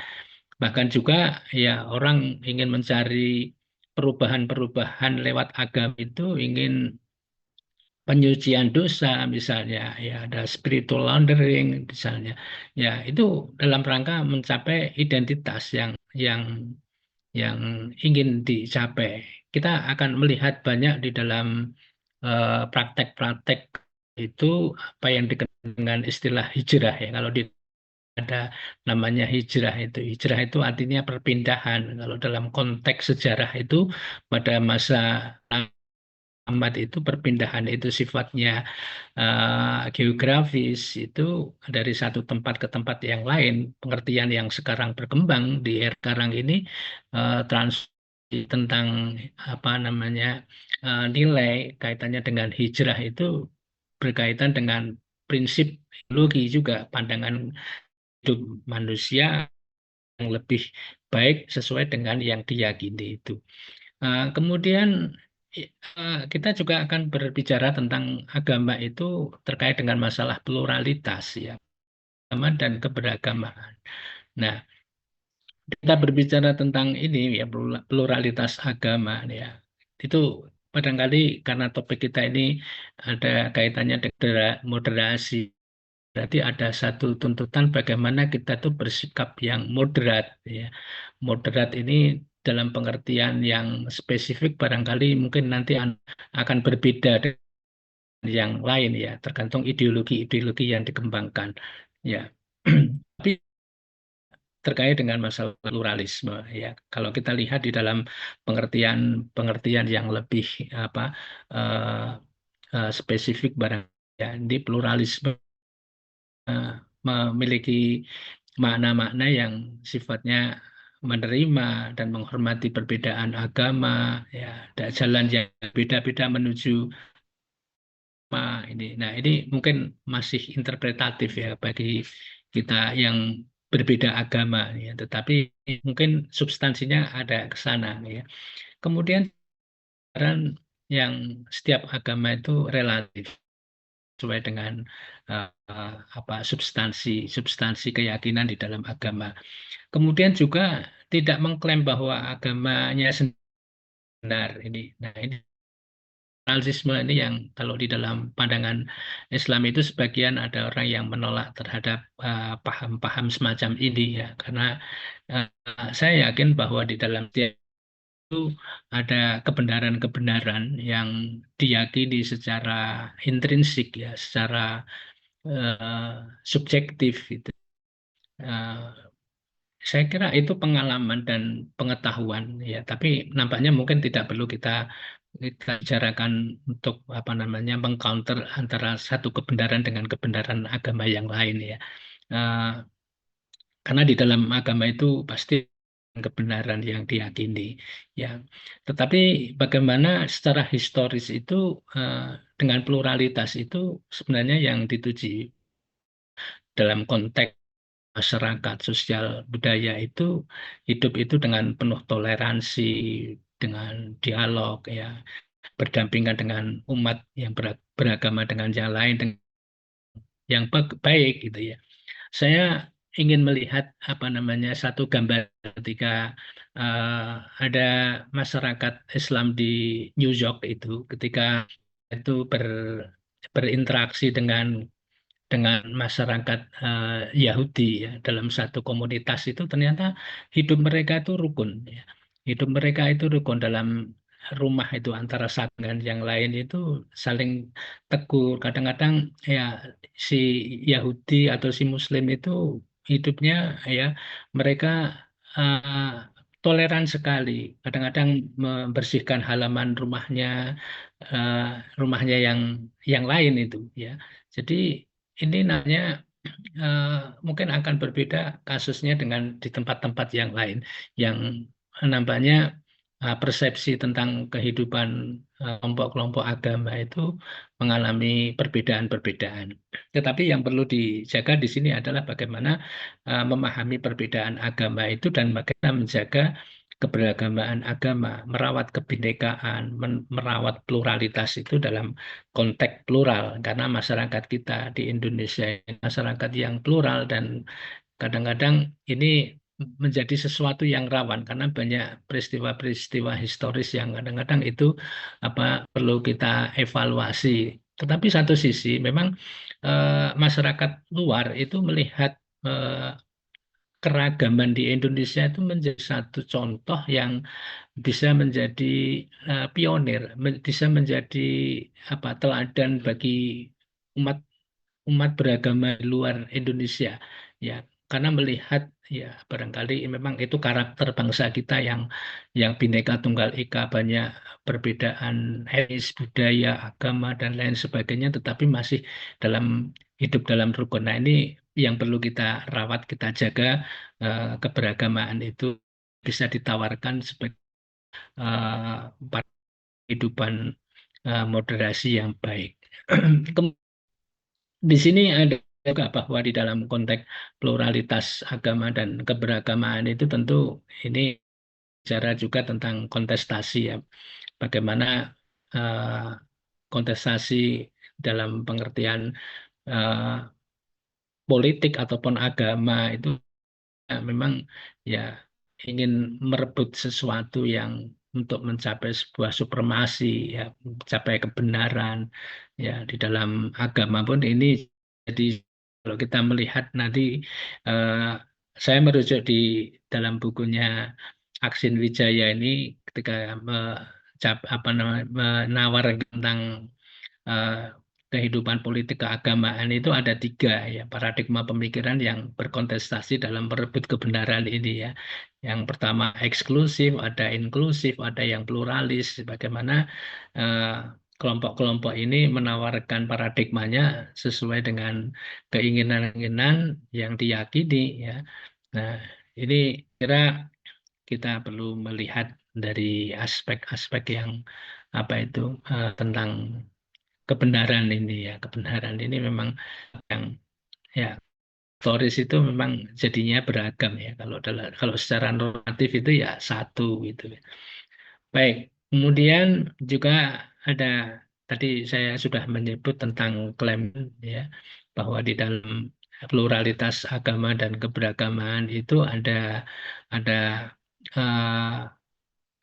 Bahkan juga ya orang ingin mencari perubahan-perubahan lewat agama itu ingin penyucian dosa misalnya, ya ada spiritual laundering misalnya, ya itu dalam rangka mencapai identitas yang ingin dicapai. Kita akan melihat banyak di dalam praktek-praktek itu apa yang dikenal dengan istilah hijrah, ya. Kalau ada namanya hijrah itu artinya perpindahan. Kalau dalam konteks sejarah itu pada masa Muhammad itu perpindahan itu sifatnya geografis, itu dari satu tempat ke tempat yang lain. Pengertian yang sekarang berkembang di era sekarang ini trans tentang apa namanya nilai kaitannya dengan hijrah itu berkaitan dengan prinsip ideologi juga, pandangan hidup manusia yang lebih baik sesuai dengan yang diyakini itu. Kemudian kita juga akan berbicara tentang agama itu terkait dengan masalah pluralitas, ya, agama dan keberagamaan. Nah, kita berbicara tentang ini ya, pluralitas agama, ya. Itu barangkali karena topik kita ini ada kaitannya dengan moderasi. Berarti ada satu tuntutan bagaimana kita tuh bersikap yang moderat, ya. Moderat ini dalam pengertian yang spesifik barangkali mungkin nanti akan berbeda dengan yang lain, ya, tergantung ideologi-ideologi yang dikembangkan, ya. Tapi terkait dengan masalah pluralisme, ya. Kalau kita lihat di dalam pengertian yang lebih apa spesifik barang, ya, di pluralisme memiliki makna-makna yang sifatnya menerima dan menghormati perbedaan agama, ya, ada jalan yang beda-beda menuju ini. Nah, ini mungkin masih interpretatif ya bagi kita yang berbeda agama, ya, tetapi mungkin substansinya ada ke sana, ya. Kemudian yang setiap agama itu relatif sesuai dengan substansi keyakinan di dalam agama. Kemudian juga tidak mengklaim bahwa agamanya benar ini. Nah, ini pluralisme ini yang kalau di dalam pandangan Islam itu sebagian ada orang yang menolak terhadap paham-paham semacam ini, ya, karena saya yakin bahwa di dalam itu ada kebenaran-kebenaran yang diyakini secara intrinsik, ya, secara subjektif itu. Saya kira itu pengalaman dan pengetahuan, ya, tapi nampaknya mungkin tidak perlu kita bicarakan untuk apa namanya mengcounter antara satu kebenaran dengan kebenaran agama yang lain, ya. Karena di dalam agama itu pasti kebenaran yang diyakini, ya. Tetapi bagaimana secara historis itu dengan pluralitas itu sebenarnya yang dituju dalam konteks masyarakat sosial budaya itu hidup itu dengan penuh toleransi, dengan dialog, ya, berdampingan dengan umat yang beragama dengan yang lain, yang baik gitu, ya. Saya ingin melihat apa namanya satu gambar ketika ada masyarakat Islam di New York itu ketika itu berinteraksi dengan masyarakat Yahudi, ya, dalam satu komunitas itu ternyata hidup mereka itu rukun, ya. Hidup mereka itu rukun dalam rumah itu antara satu dengan yang lain itu saling tegur. Kadang-kadang ya si Yahudi atau si Muslim itu hidupnya, ya, mereka toleran sekali. Kadang-kadang membersihkan halaman rumahnya yang lain itu, ya. Jadi ini namanya mungkin akan berbeda kasusnya dengan di tempat-tempat yang lain yang nampaknya persepsi tentang kehidupan kelompok-kelompok agama itu mengalami perbedaan-perbedaan. Tetapi yang perlu dijaga di sini adalah bagaimana memahami perbedaan agama itu dan bagaimana menjaga keberagamaan agama, merawat kebinekaan, merawat pluralitas itu dalam konteks plural. Karena masyarakat kita di Indonesia masyarakat yang plural dan kadang-kadang ini menjadi sesuatu yang rawan karena banyak peristiwa-peristiwa historis yang kadang-kadang itu perlu kita evaluasi. Tetapi satu sisi memang masyarakat luar itu melihat keragaman di Indonesia itu menjadi satu contoh yang bisa menjadi pionir, bisa menjadi teladan bagi umat umat beragama di luar Indonesia, ya, karena melihat ya barangkali memang itu karakter bangsa kita yang Bhinneka Tunggal Ika, banyak perbedaan etnis, budaya, agama dan lain sebagainya, tetapi masih hidup dalam rukun. Nah, ini yang perlu kita rawat, kita jaga keberagamaan itu bisa ditawarkan sebagai kehidupan moderasi yang baik. Di sini ada juga bahwa di dalam konteks pluralitas agama dan keberagamaan itu tentu ini bicara juga tentang kontestasi, ya. Bagaimana kontestasi dalam pengertian politik ataupun agama itu memang ya ingin merebut sesuatu yang untuk mencapai sebuah supremasi, ya, mencapai kebenaran, ya. Di dalam agama pun ini jadi kalau kita melihat nanti saya merujuk di dalam bukunya Aksin Wijaya ini ketika menawarkan tentang kehidupan politik keagamaan itu ada 3 ya paradigma pemikiran yang berkontestasi dalam merebut kebenaran ini, ya. Yang pertama eksklusif, ada inklusif, ada yang pluralis. Bagaimana kelompok-kelompok ini menawarkan paradigmanya sesuai dengan keinginan-keinginan yang diyakini, ya. Nah, ini kira kita perlu melihat dari aspek-aspek yang tentang kebenaran ini, ya. Kebenaran ini memang yang ya historis itu memang jadinya beragam, ya. Kalau secara normatif itu ya satu gitu. Baik, kemudian juga ada tadi saya sudah menyebut tentang klaim, ya, bahwa di dalam pluralitas agama dan keberagaman itu ada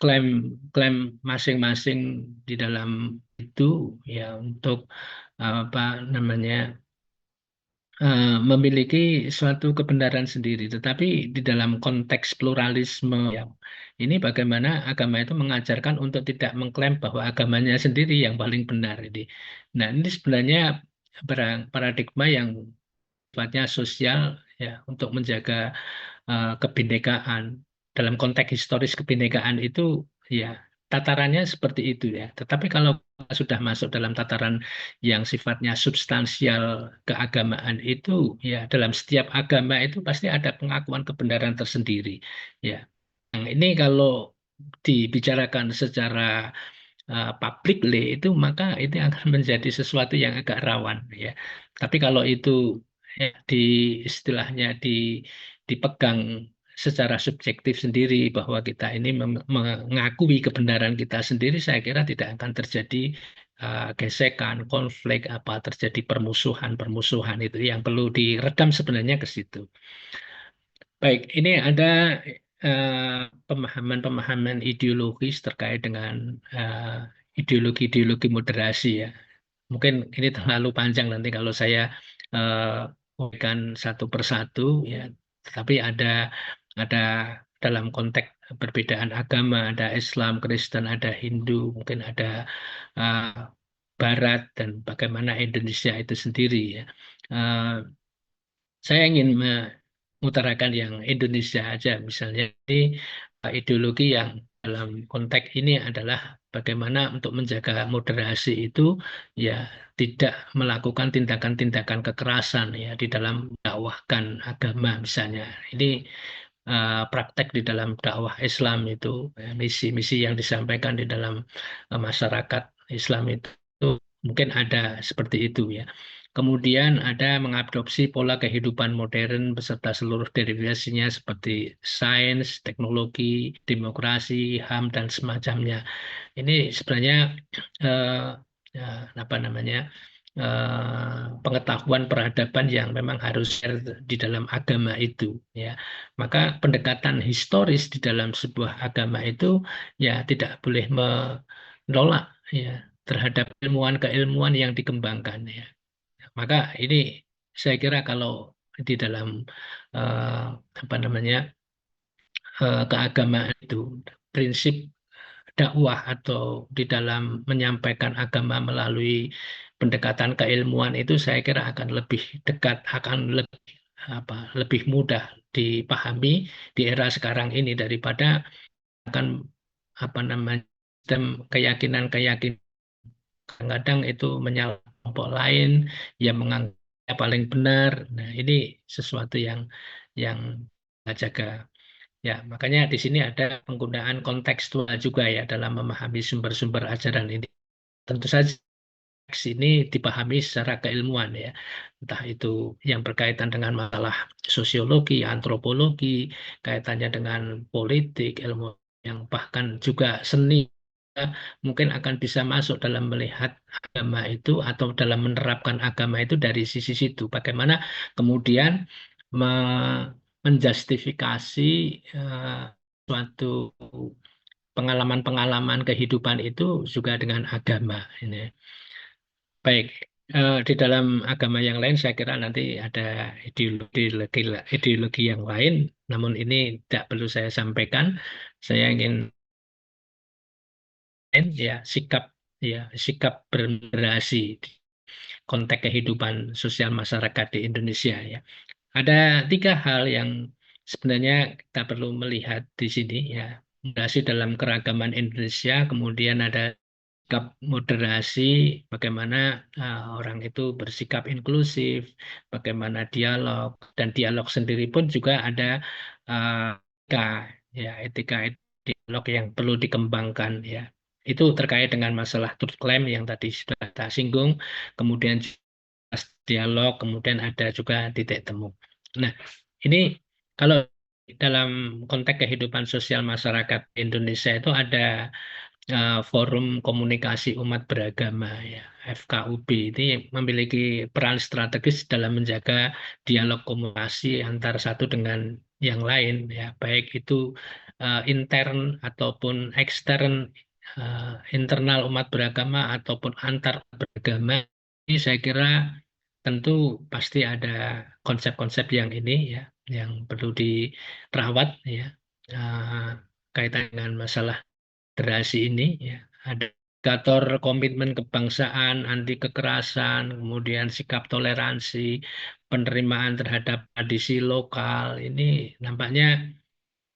klaim masing-masing di dalam itu, ya, untuk memiliki suatu kebenaran sendiri, tetapi di dalam konteks pluralisme, ya, ini bagaimana agama itu mengajarkan untuk tidak mengklaim bahwa agamanya sendiri yang paling benar ini. Nah, ini sebenarnya paradigma yang sifatnya sosial, ya, untuk menjaga kebinekaan. Dalam konteks historis kebinekaan itu ya tatarannya seperti itu, ya. Tetapi kalau sudah masuk dalam tataran yang sifatnya substansial keagamaan itu, ya, dalam setiap agama itu pasti ada pengakuan kebenaran tersendiri, ya. Nah, ini kalau dibicarakan secara publicly itu maka itu akan menjadi sesuatu yang agak rawan, ya. Tapi kalau itu istilahnya dipegang secara subjektif sendiri bahwa kita ini mengakui kebenaran kita sendiri, saya kira tidak akan terjadi gesekan, konflik, terjadi permusuhan itu yang perlu diredam sebenarnya ke situ. Baik, ini ada pemahaman-pemahaman ideologis terkait dengan ideologi-ideologi moderasi, ya. Mungkin ini terlalu panjang nanti kalau saya uraikan satu persatu, ya. Tetapi ada dalam konteks perbedaan agama, ada Islam, Kristen, ada Hindu, mungkin ada Barat dan bagaimana Indonesia itu sendiri, ya. Saya ingin mengutarakan yang Indonesia aja, misalnya ini ideologi yang dalam konteks ini adalah bagaimana untuk menjaga moderasi itu, ya, tidak melakukan tindakan-tindakan kekerasan, ya, di dalam mendakwahkan agama misalnya. Ini praktek di dalam dakwah Islam itu, misi-misi yang disampaikan di dalam masyarakat Islam itu mungkin ada seperti itu ya. Kemudian ada mengadopsi pola kehidupan modern beserta seluruh derivasinya seperti sains, teknologi, demokrasi, HAM dan semacamnya. Ini sebenarnya eh, apa namanya pengetahuan peradaban yang memang harus di dalam agama itu ya. Maka pendekatan historis di dalam sebuah agama itu ya tidak boleh menolak ya terhadap keilmuan yang dikembangkan ya. Maka ini saya kira kalau di dalam apa namanya keagamaan itu prinsip dakwah atau di dalam menyampaikan agama melalui pendekatan keilmuan itu saya kira akan lebih dekat, akan lebih mudah dipahami di era sekarang ini daripada akan apa namanya sistem keyakinan-keyakinan kadang-kadang itu menyalahkan kelompok lain yang menganggapnya paling benar. Nah, ini sesuatu yang kita jaga. Ya, makanya di sini ada penggunaan kontekstual juga ya dalam memahami sumber-sumber ajaran ini. Tentu saja teks ini dipahami secara keilmuan ya. Entah itu yang berkaitan dengan masalah sosiologi, antropologi, kaitannya dengan politik, ilmu yang bahkan juga seni mungkin akan bisa masuk dalam melihat agama itu atau dalam menerapkan agama itu dari sisi situ. Bagaimana kemudian menjustifikasi suatu pengalaman-pengalaman kehidupan itu juga dengan agama. Ini. Baik, di dalam agama yang lain saya kira nanti ada ideologi yang lain, namun ini tidak perlu saya sampaikan. Saya ingin sikap bermoderasi di konteks kehidupan sosial masyarakat di Indonesia ya. Ada 3 hal yang sebenarnya kita perlu melihat di sini ya. Moderasi dalam keragaman Indonesia, kemudian ada sikap moderasi, bagaimana orang itu bersikap inklusif, bagaimana dialog, dan dialog sendiri pun juga ada etika dialog yang perlu dikembangkan ya. Itu terkait dengan masalah truth claim yang tadi sudah kita singgung, kemudian dialog, kemudian ada juga titik temu. Nah, ini kalau dalam konteks kehidupan sosial masyarakat Indonesia itu ada Forum Komunikasi Umat Beragama ya, FKUB ini memiliki peran strategis dalam menjaga dialog komunikasi antar satu dengan yang lain ya, baik itu intern ataupun ekstern, internal umat beragama ataupun antar beragama. Ini saya kira tentu pasti ada konsep-konsep yang ini ya, yang perlu dirawat ya, kaitan dengan masalah moderasi ini ya. Ada indikator komitmen kebangsaan, anti kekerasan, kemudian sikap toleransi, penerimaan terhadap tradisi lokal. Ini nampaknya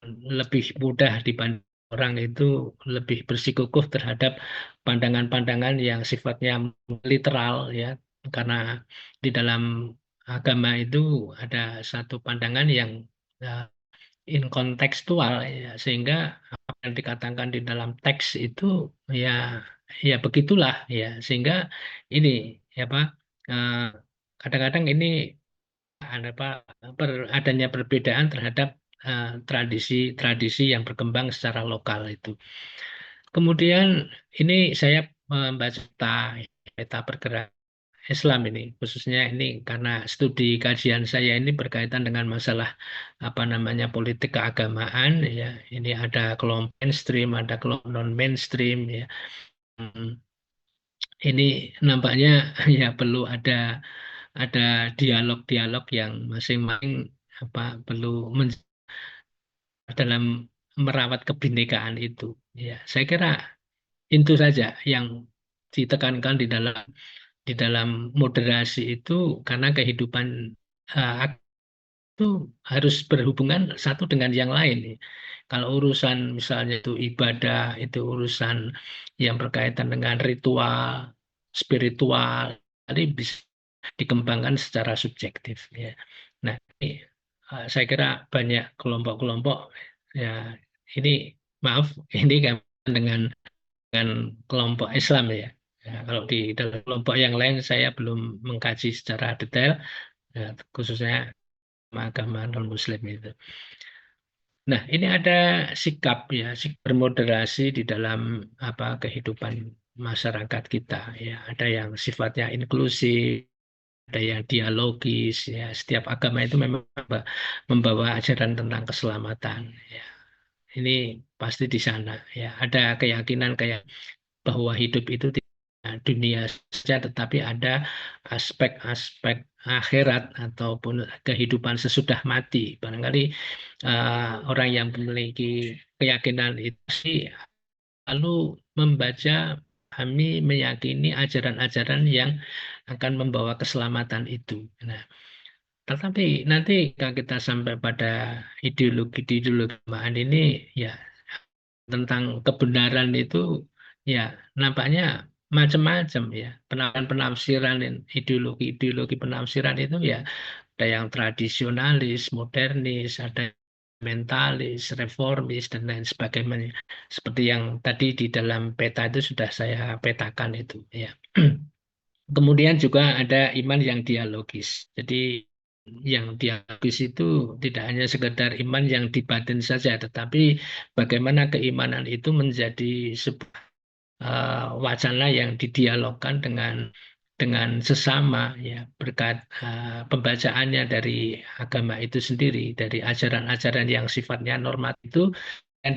lebih mudah dibanding orang itu lebih bersikukuh terhadap pandangan-pandangan yang sifatnya literal ya, karena di dalam agama itu ada satu pandangan yang inkontekstual ya, sehingga apa yang dikatakan di dalam teks itu ya ya begitulah ya, sehingga ini ya Pak, kadang-kadang ini adanya perbedaan terhadap tradisi-tradisi yang berkembang secara lokal itu. Kemudian ini saya membaca peta pergerakan Islam ini, khususnya ini karena studi kajian saya ini berkaitan dengan masalah apa namanya politik keagamaan ya. Ini ada kelompok mainstream, ada kelompok non mainstream ya. Ini nampaknya ya perlu ada dialog-dialog yang masing-masing perlu dalam merawat kebinekaan itu. Ya, saya kira itu saja yang ditekankan di dalam moderasi itu, karena kehidupan itu harus berhubungan satu dengan yang lain. Kalau urusan misalnya itu ibadah, itu urusan yang berkaitan dengan ritual, spiritual, tadi bisa dikembangkan secara subjektif. Ya. Nah, ini saya kira banyak kelompok-kelompok ya, ini maaf ini kan dengan kelompok Islam ya. Ya, kalau di dalam kelompok yang lain saya belum mengkaji secara detail, ya, khususnya agama non-Muslim itu. Nah, ini ada sikap ya, sikap bermoderasi di dalam kehidupan masyarakat kita ya. Ada yang sifatnya inklusif, ada yang dialogis ya. Setiap agama itu memang membawa ajaran tentang keselamatan ya. Ini pasti di sana ya. Ada keyakinan kayak bahwa hidup itu tidak dunia saja, tetapi ada aspek-aspek akhirat ataupun kehidupan sesudah mati. Barangkali orang yang memiliki keyakinan itu sih lalu membaca, kami meyakini ajaran-ajaran yang akan membawa keselamatan itu. Nah, tetapi nanti kalau kita sampai pada ideologi keagamaan ini ya, tentang kebenaran itu ya nampaknya macam-macam ya, penafsiran ideologi penafsiran itu ya, ada yang tradisionalis, modernis, ada mentalis, reformis, dan lain sebagainya. Seperti yang tadi di dalam peta itu sudah saya petakan itu ya. Kemudian juga ada iman yang dialogis. Jadi yang dialogis itu tidak hanya sekedar iman yang di batin saja, tetapi bagaimana keimanan itu menjadi sebuah wacana yang didialogkan dengan sesama ya, berkat pembacaannya dari agama itu sendiri, dari ajaran-ajaran yang sifatnya normatif itu, yang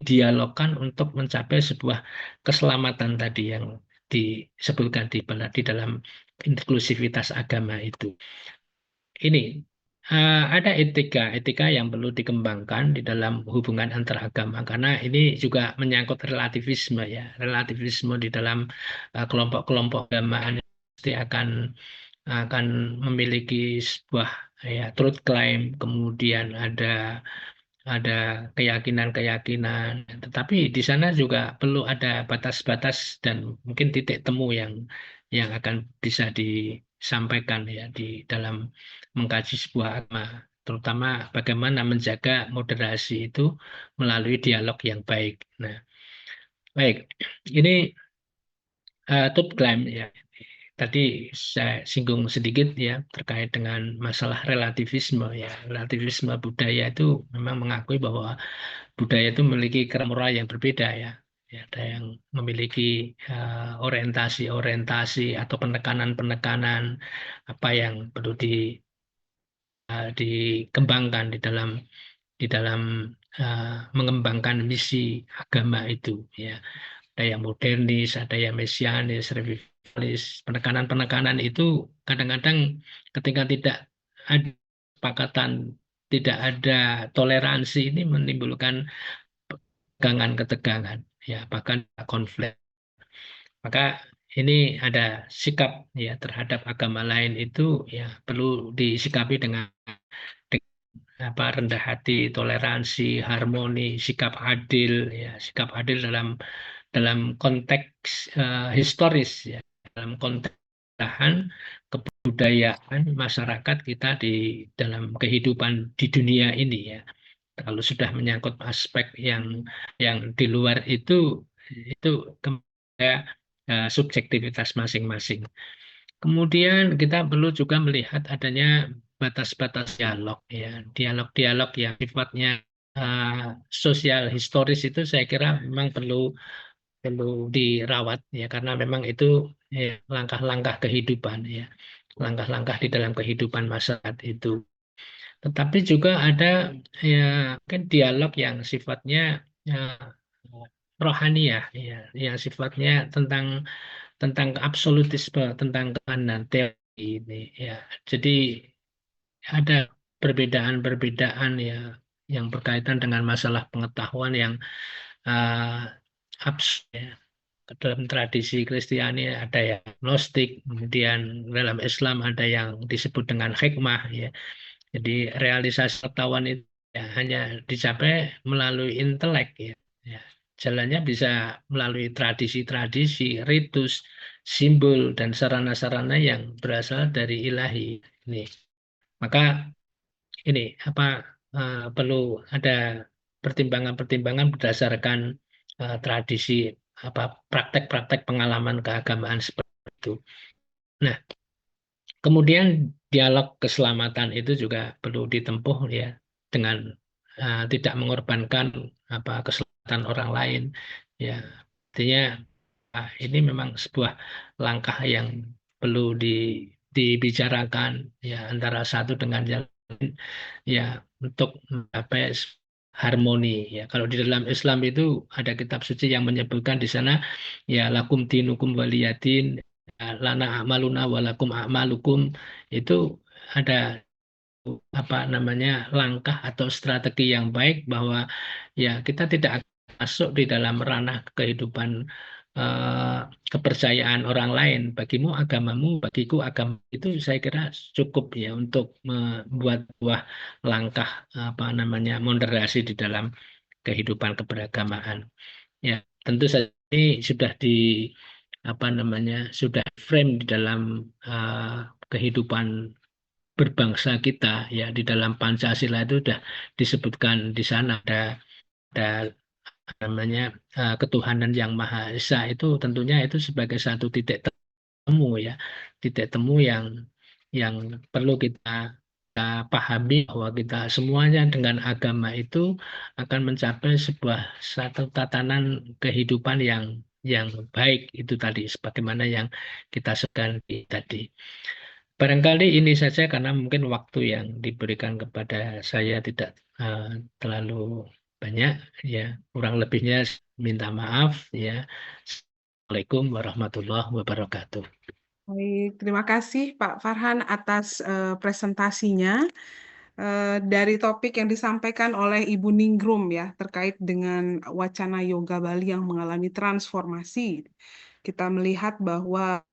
didialogkan untuk mencapai sebuah keselamatan tadi yang disebutkan di dalam inklusivitas agama itu. Ini ada etika yang perlu dikembangkan di dalam hubungan antar agama, karena ini juga menyangkut relativisme ya. Relativisme di dalam kelompok-kelompok agama pasti akan memiliki sebuah ya truth claim, kemudian ada keyakinan-keyakinan, tetapi di sana juga perlu ada batas-batas dan mungkin titik temu yang akan bisa disampaikan ya di dalam mengkaji sebuah agama, terutama bagaimana menjaga moderasi itu melalui dialog yang baik. Nah, baik, ini truth claim ya. Tadi saya singgung sedikit ya terkait dengan masalah relativisme ya. Relativisme budaya itu memang mengakui bahwa budaya itu memiliki kerangka moral yang berbeda ya. Ya, ada yang memiliki orientasi atau penekanan-penekanan apa yang perlu dikembangkan di dalam mengembangkan misi agama itu ya. Ada yang modernis, ada yang mesianis, revivalis. Penekanan-penekanan itu kadang-kadang ketika tidak ada kesepakatan, tidak ada toleransi, ini menimbulkan ketegangan ya, bahkan konflik. Maka ini ada sikap ya terhadap agama lain itu ya perlu disikapi dengan rendah hati, toleransi, harmoni, sikap adil ya, sikap adil dalam konteks historis ya, dalam konteks kebudayaan masyarakat kita di dalam kehidupan di dunia ini ya. Kalau sudah menyangkut aspek yang di luar itu kepada subjektivitas masing-masing. Kemudian kita perlu juga melihat adanya batas-batas dialog ya, dialog-dialog yang sifatnya sosial historis itu saya kira memang perlu dirawat ya, karena memang itu langkah-langkah kehidupan ya, langkah-langkah di dalam kehidupan masyarakat itu. Tetapi juga ada ya mungkin dialog yang sifatnya rohaniah ya, yang sifatnya tentang absolutisme, tentang kebenaran teori ini ya. Jadi ada perbedaan-perbedaan ya yang berkaitan dengan masalah pengetahuan yang absurd ya. Dalam tradisi Kristiani ada yang gnostik, kemudian dalam Islam ada yang disebut dengan hikmah ya. Jadi realisasi pengetahuan itu ya, hanya dicapai melalui intelek ya. Ya. Jalannya bisa melalui tradisi-tradisi, ritus, simbol, dan sarana-sarana yang berasal dari ilahi. Ini. Maka ini perlu ada pertimbangan-pertimbangan berdasarkan tradisi praktek-praktek pengalaman keagamaan seperti itu. Nah, kemudian dialog keselamatan itu juga perlu ditempuh ya dengan tidak mengorbankan keselamatan orang lain. Ya, artinya ini memang sebuah langkah yang perlu dibicarakan ya antara satu dengan yang lain ya untuk mencapai harmoni ya. Kalau di dalam Islam itu ada kitab suci yang menyebutkan di sana ya lakum dinukum waliyadin lana a'maluna walakum a'malukum, itu ada langkah atau strategi yang baik bahwa ya kita tidak akan masuk di dalam ranah kehidupan eh, kepercayaan orang lain. Bagimu agamamu, bagiku agama, itu saya kira cukup ya untuk membuat sebuah langkah moderasi di dalam kehidupan keberagamaan. Ya, tentu saja ini sudah sudah frame di dalam kehidupan berbangsa kita ya. Di dalam Pancasila itu sudah disebutkan di sana ada ketuhanan yang Maha Esa, itu tentunya itu sebagai satu titik temu ya, titik temu yang perlu kita pahami bahwa kita semuanya dengan agama itu akan mencapai satu tatanan kehidupan yang baik itu tadi, sebagaimana yang kita sebutkan tadi. Barangkali ini saja karena mungkin waktu yang diberikan kepada saya tidak terlalu banyak ya. Kurang lebihnya minta maaf ya. Assalamualaikum warahmatullahi wabarakatuh. Baik, terima kasih Pak Farhan atas presentasinya. Dari topik yang disampaikan oleh Ibu Ningrum ya terkait dengan wacana yoga Bali yang mengalami transformasi, kita melihat bahwa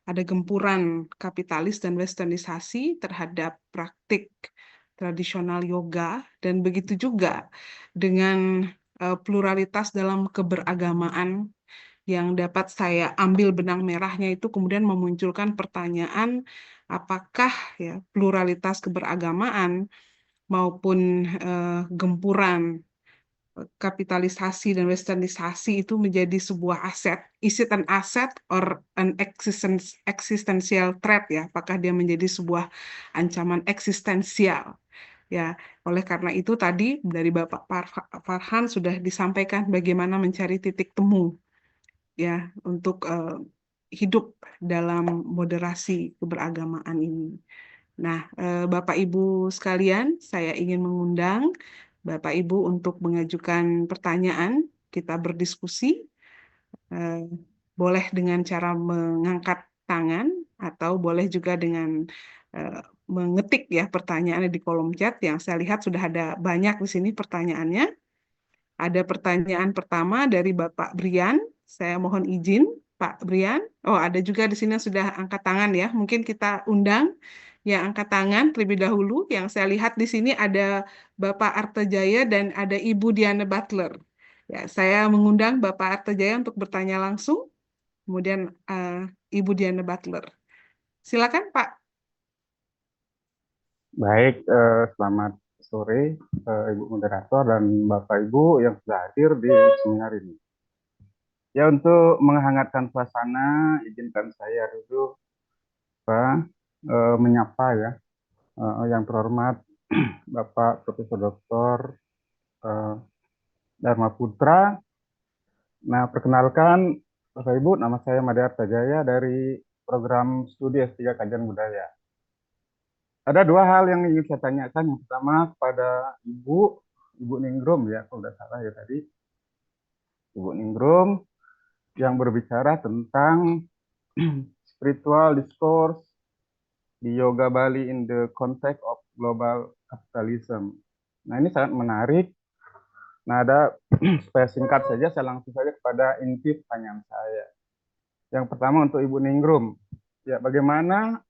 ada gempuran kapitalis dan westernisasi terhadap praktik tradisional yoga, dan begitu juga dengan pluralitas dalam keberagamaan yang dapat saya ambil benang merahnya itu kemudian memunculkan pertanyaan, apakah ya pluralitas keberagamaan maupun gempuran kapitalisasi dan westernisasi itu menjadi sebuah aset? Is it an asset or an existential threat ya? Apakah dia menjadi sebuah ancaman eksistensial? Ya, oleh karena itu tadi dari Bapak Farhan sudah disampaikan bagaimana mencari titik temu ya untuk hidup dalam moderasi keberagamaan ini. Nah, Bapak Ibu sekalian, saya ingin mengundang Bapak Ibu untuk mengajukan pertanyaan, kita berdiskusi. Boleh dengan cara mengangkat tangan atau boleh juga dengan mengetik ya pertanyaannya di kolom chat. Yang saya lihat sudah ada banyak di sini pertanyaannya. Ada pertanyaan pertama dari Bapak Brian. Saya mohon izin, Pak Brian. Oh, ada juga di sini yang sudah angkat tangan ya. Mungkin kita undang yang angkat tangan terlebih dahulu. Yang saya lihat di sini ada Bapak Artajaya dan ada Ibu Diana Butler. Ya, saya mengundang Bapak Artajaya untuk bertanya langsung. Kemudian Ibu Diana Butler. Silakan, Pak. Baik, selamat sore Ibu Moderator dan Bapak Ibu yang sudah hadir di seminar ini. Ya, untuk menghangatkan suasana, izinkan saya dulu menyapa ya yang terhormat Bapak Profesor Dr. Dharma Putra. Nah, perkenalkan Bapak Ibu, nama saya Made Artajaya dari program studi S3 Kajian Budaya. Ada dua hal yang ingin saya tanyakan. Yang pertama kepada Ibu Ningrum ya, kalau tidak salah ya tadi. Ibu Ningrum yang berbicara tentang spiritual discourse di Yoga Bali in the context of global capitalism. Nah, ini sangat menarik. Nah, ada supaya singkat saja, saya langsung saja kepada inti pertanyaan saya. Yang pertama untuk Ibu Ningrum. Ya, bagaimana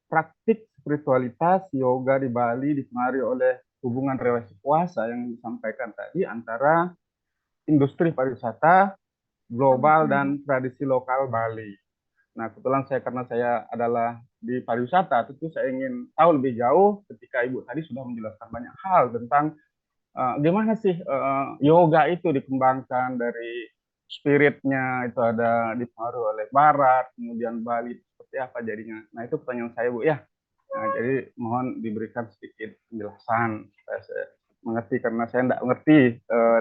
praktik spiritualitas yoga di Bali dipengaruhi oleh hubungan relasi kuasa yang disampaikan tadi antara industri pariwisata global dan tradisi lokal Bali. Nah, kebetulan karena saya adalah di pariwisata, tentu saya ingin tahu lebih jauh ketika Ibu tadi sudah menjelaskan banyak hal tentang gimana sih yoga itu dikembangkan dari spiritnya itu ada dipengaruhi oleh Barat, kemudian Bali seperti apa jadinya. Nah, itu pertanyaan saya, Bu, ya. Nah, jadi mohon diberikan sedikit penjelasan supaya saya mengerti karena saya tidak mengerti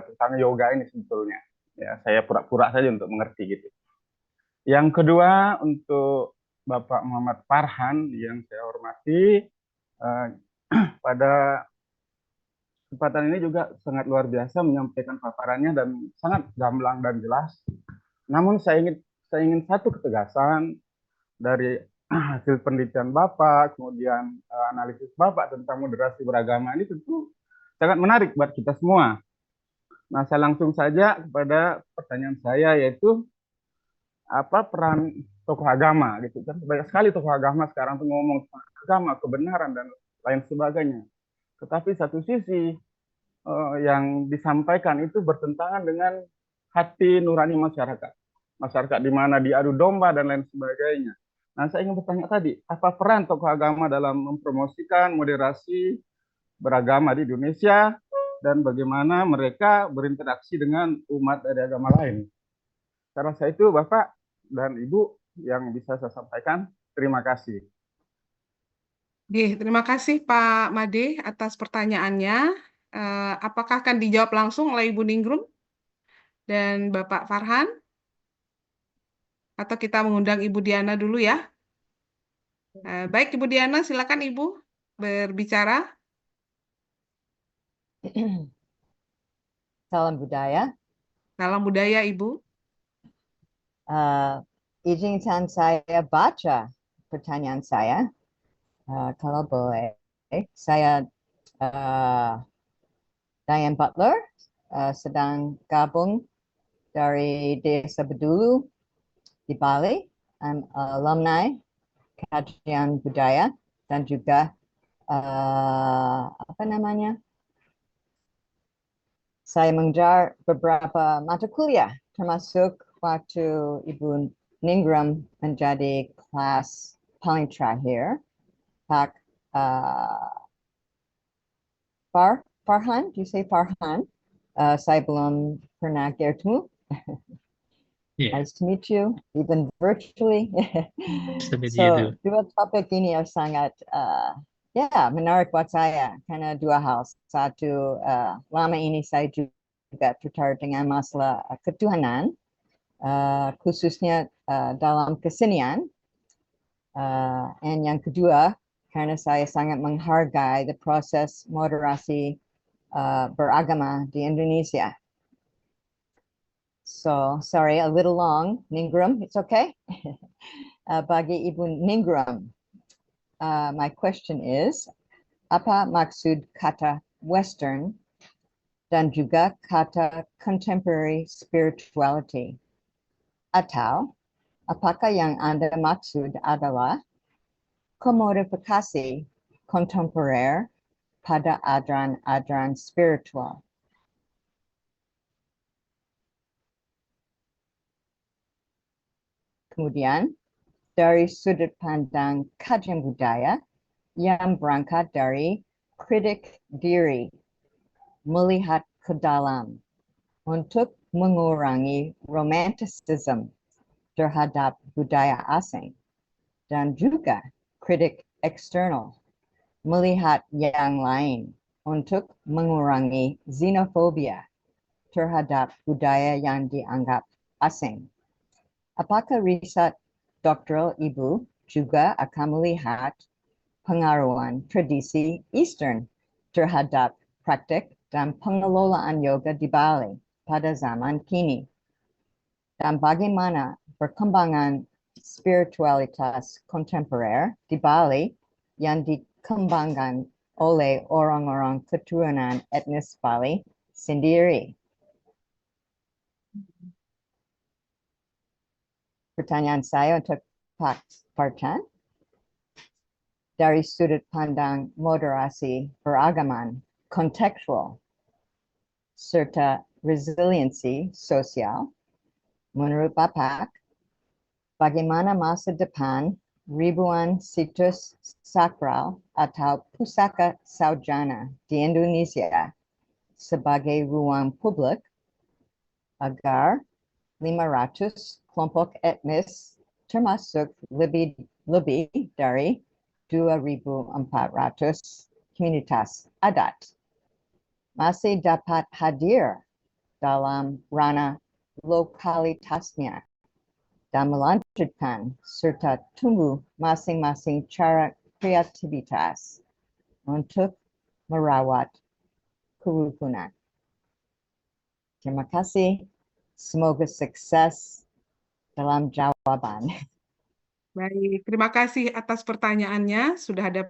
tentang yoga ini sebetulnya. Ya, saya pura-pura saja untuk mengerti gitu. Yang kedua, untuk Bapak Muhammad Farhan yang saya hormati, pada kesempatan ini juga sangat luar biasa menyampaikan paparannya dan sangat gamblang dan jelas. Namun saya ingin satu ketegasan dari hasil penelitian Bapak, kemudian analisis Bapak tentang moderasi beragama ini tentu sangat menarik buat kita semua. Nah, saya langsung saja kepada pertanyaan saya, yaitu apa peran tokoh agama gitu kan. Banyak sekali tokoh agama sekarang tuh ngomong tentang agama, kebenaran dan lain sebagainya. Tetapi satu sisi yang disampaikan itu bertentangan dengan hati nurani masyarakat. Masyarakat di mana diadu domba dan lain sebagainya. Nah, saya ingin bertanya tadi, apa peran tokoh agama dalam mempromosikan moderasi beragama di Indonesia dan bagaimana mereka berinteraksi dengan umat dari agama lain? Saya rasa itu Bapak dan Ibu yang bisa saya sampaikan. Terima kasih. Oke, terima kasih Pak Made atas pertanyaannya. Apakah akan dijawab langsung oleh Ibu Ningrum dan Bapak Farhan? Atau kita mengundang Ibu Diana dulu ya? Baik, Ibu Diana, silakan Ibu berbicara. Salam budaya. Salam budaya, Ibu. Izinkan saya baca pertanyaan saya. Kalau boleh, saya Diane Butler, sedang gabung dari Desa Bedulu di Bali. I'm alumni kajian budaya dan juga saya mengejar beberapa mata kuliah, termasuk waktu Ibu Ningrum menjadi kelas paling terakhir. Pak Farhan, do you say Farhan? Saya belum pernah bertemu. Yeah, Nice to meet you, even virtually. nice to meet you too. Dua topik ini sangat menarik buat saya karena dua hal. Satu, lama ini saya juga tertarik dengan masalah ketuhanan, khususnya dalam kesenian. Dan yang kedua, karena saya sangat menghargai proses moderasi beragama di Indonesia. So, sorry, a little long, Ningrum, it's okay? Bagi Ibu Ningrum, my question is, apa maksud kata Western dan juga kata contemporary spirituality? Atau apakah yang Anda maksud adalah komodifikasi kontemporer pada ajaran spiritual? Kemudian, dari sudut pandang kajian budaya yang berangkat dari kritik diri, melihat ke dalam untuk mengurangi romanticism terhadap budaya asing, dan juga kritik eksternal, melihat yang lain untuk mengurangi xenofobia terhadap budaya yang dianggap asing. Apakah riset doktoral Ibu juga akan melihat pengaruhan tradisi Eastern terhadap praktik dan pengelolaan yoga di Bali pada zaman kini? Dan bagaimana perkembangan spiritualitas kontemporer di Bali yang dikembangkan oleh orang-orang keturunan etnis Bali sendiri? Pertanyaan saya untuk Pak Farhan, dari sudut pandang moderasi beragaman kontekstual serta resiliensi sosial, menurut Bapak, bagaimana masa depan ribuan situs sakral atau pusaka sarjana di Indonesia sebagai ruang publik agar 500 kelompok etnis termasuk lebih dari 2.400 komunitas adat masih dapat hadir dalam ranah lokalitasnya dan melanjutkan serta tumbuh masing-masing cara kreativitas untuk merawat kerukunan. Terima kasih. Semoga sukses dalam jawaban. Baik, terima kasih atas pertanyaannya. Sudah ada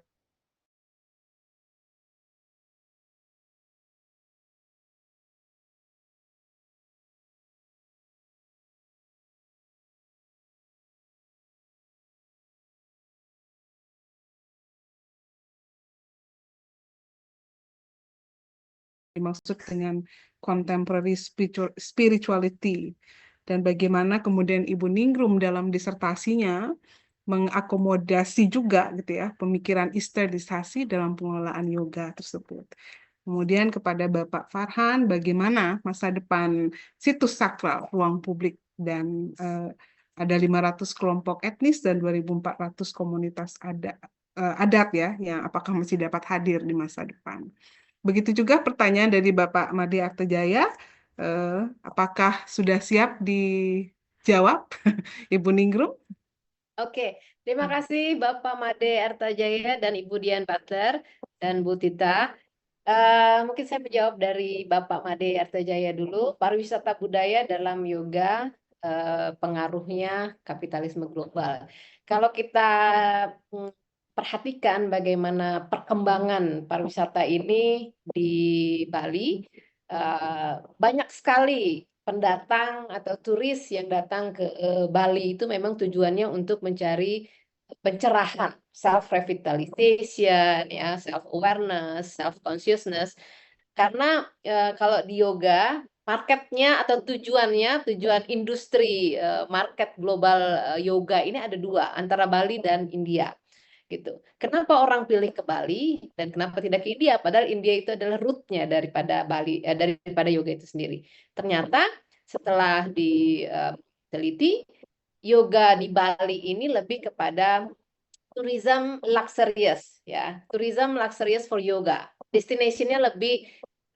dimaksud dengan contemporary spirituality dan bagaimana kemudian Ibu Ningrum dalam disertasinya mengakomodasi juga gitu ya pemikiran isterisasi dalam pengelolaan yoga tersebut. Kemudian kepada Bapak Farhan, bagaimana masa depan situs sakral ruang publik dan ada 500 kelompok etnis dan 2.400 komunitas adat ya yang apakah masih dapat hadir di masa depan. Begitu juga pertanyaan dari Bapak Made Artajaya, apakah sudah siap dijawab, Ibu Ningrum? Oke, terima kasih Bapak Made Artajaya dan Ibu Dian Butler dan Bu Tita. Mungkin saya menjawab dari Bapak Made Artajaya dulu. Pariwisata budaya dalam yoga, pengaruhnya kapitalisme global. Kalau kita perhatikan bagaimana perkembangan pariwisata ini di Bali, banyak sekali pendatang atau turis yang datang ke Bali itu memang tujuannya untuk mencari pencerahan, self-revitalization, ya, self-awareness, self-consciousness. Karena kalau di yoga, marketnya atau tujuan industri market global yoga ini ada dua, antara Bali dan India. Gitu. Kenapa orang pilih ke Bali dan kenapa tidak ke India? Padahal India itu adalah root-nya daripada Bali, daripada yoga itu sendiri. Ternyata setelah diteliti, yoga di Bali ini lebih kepada tourism luxurious, ya, tourism luxurious for yoga. Destination-nya lebih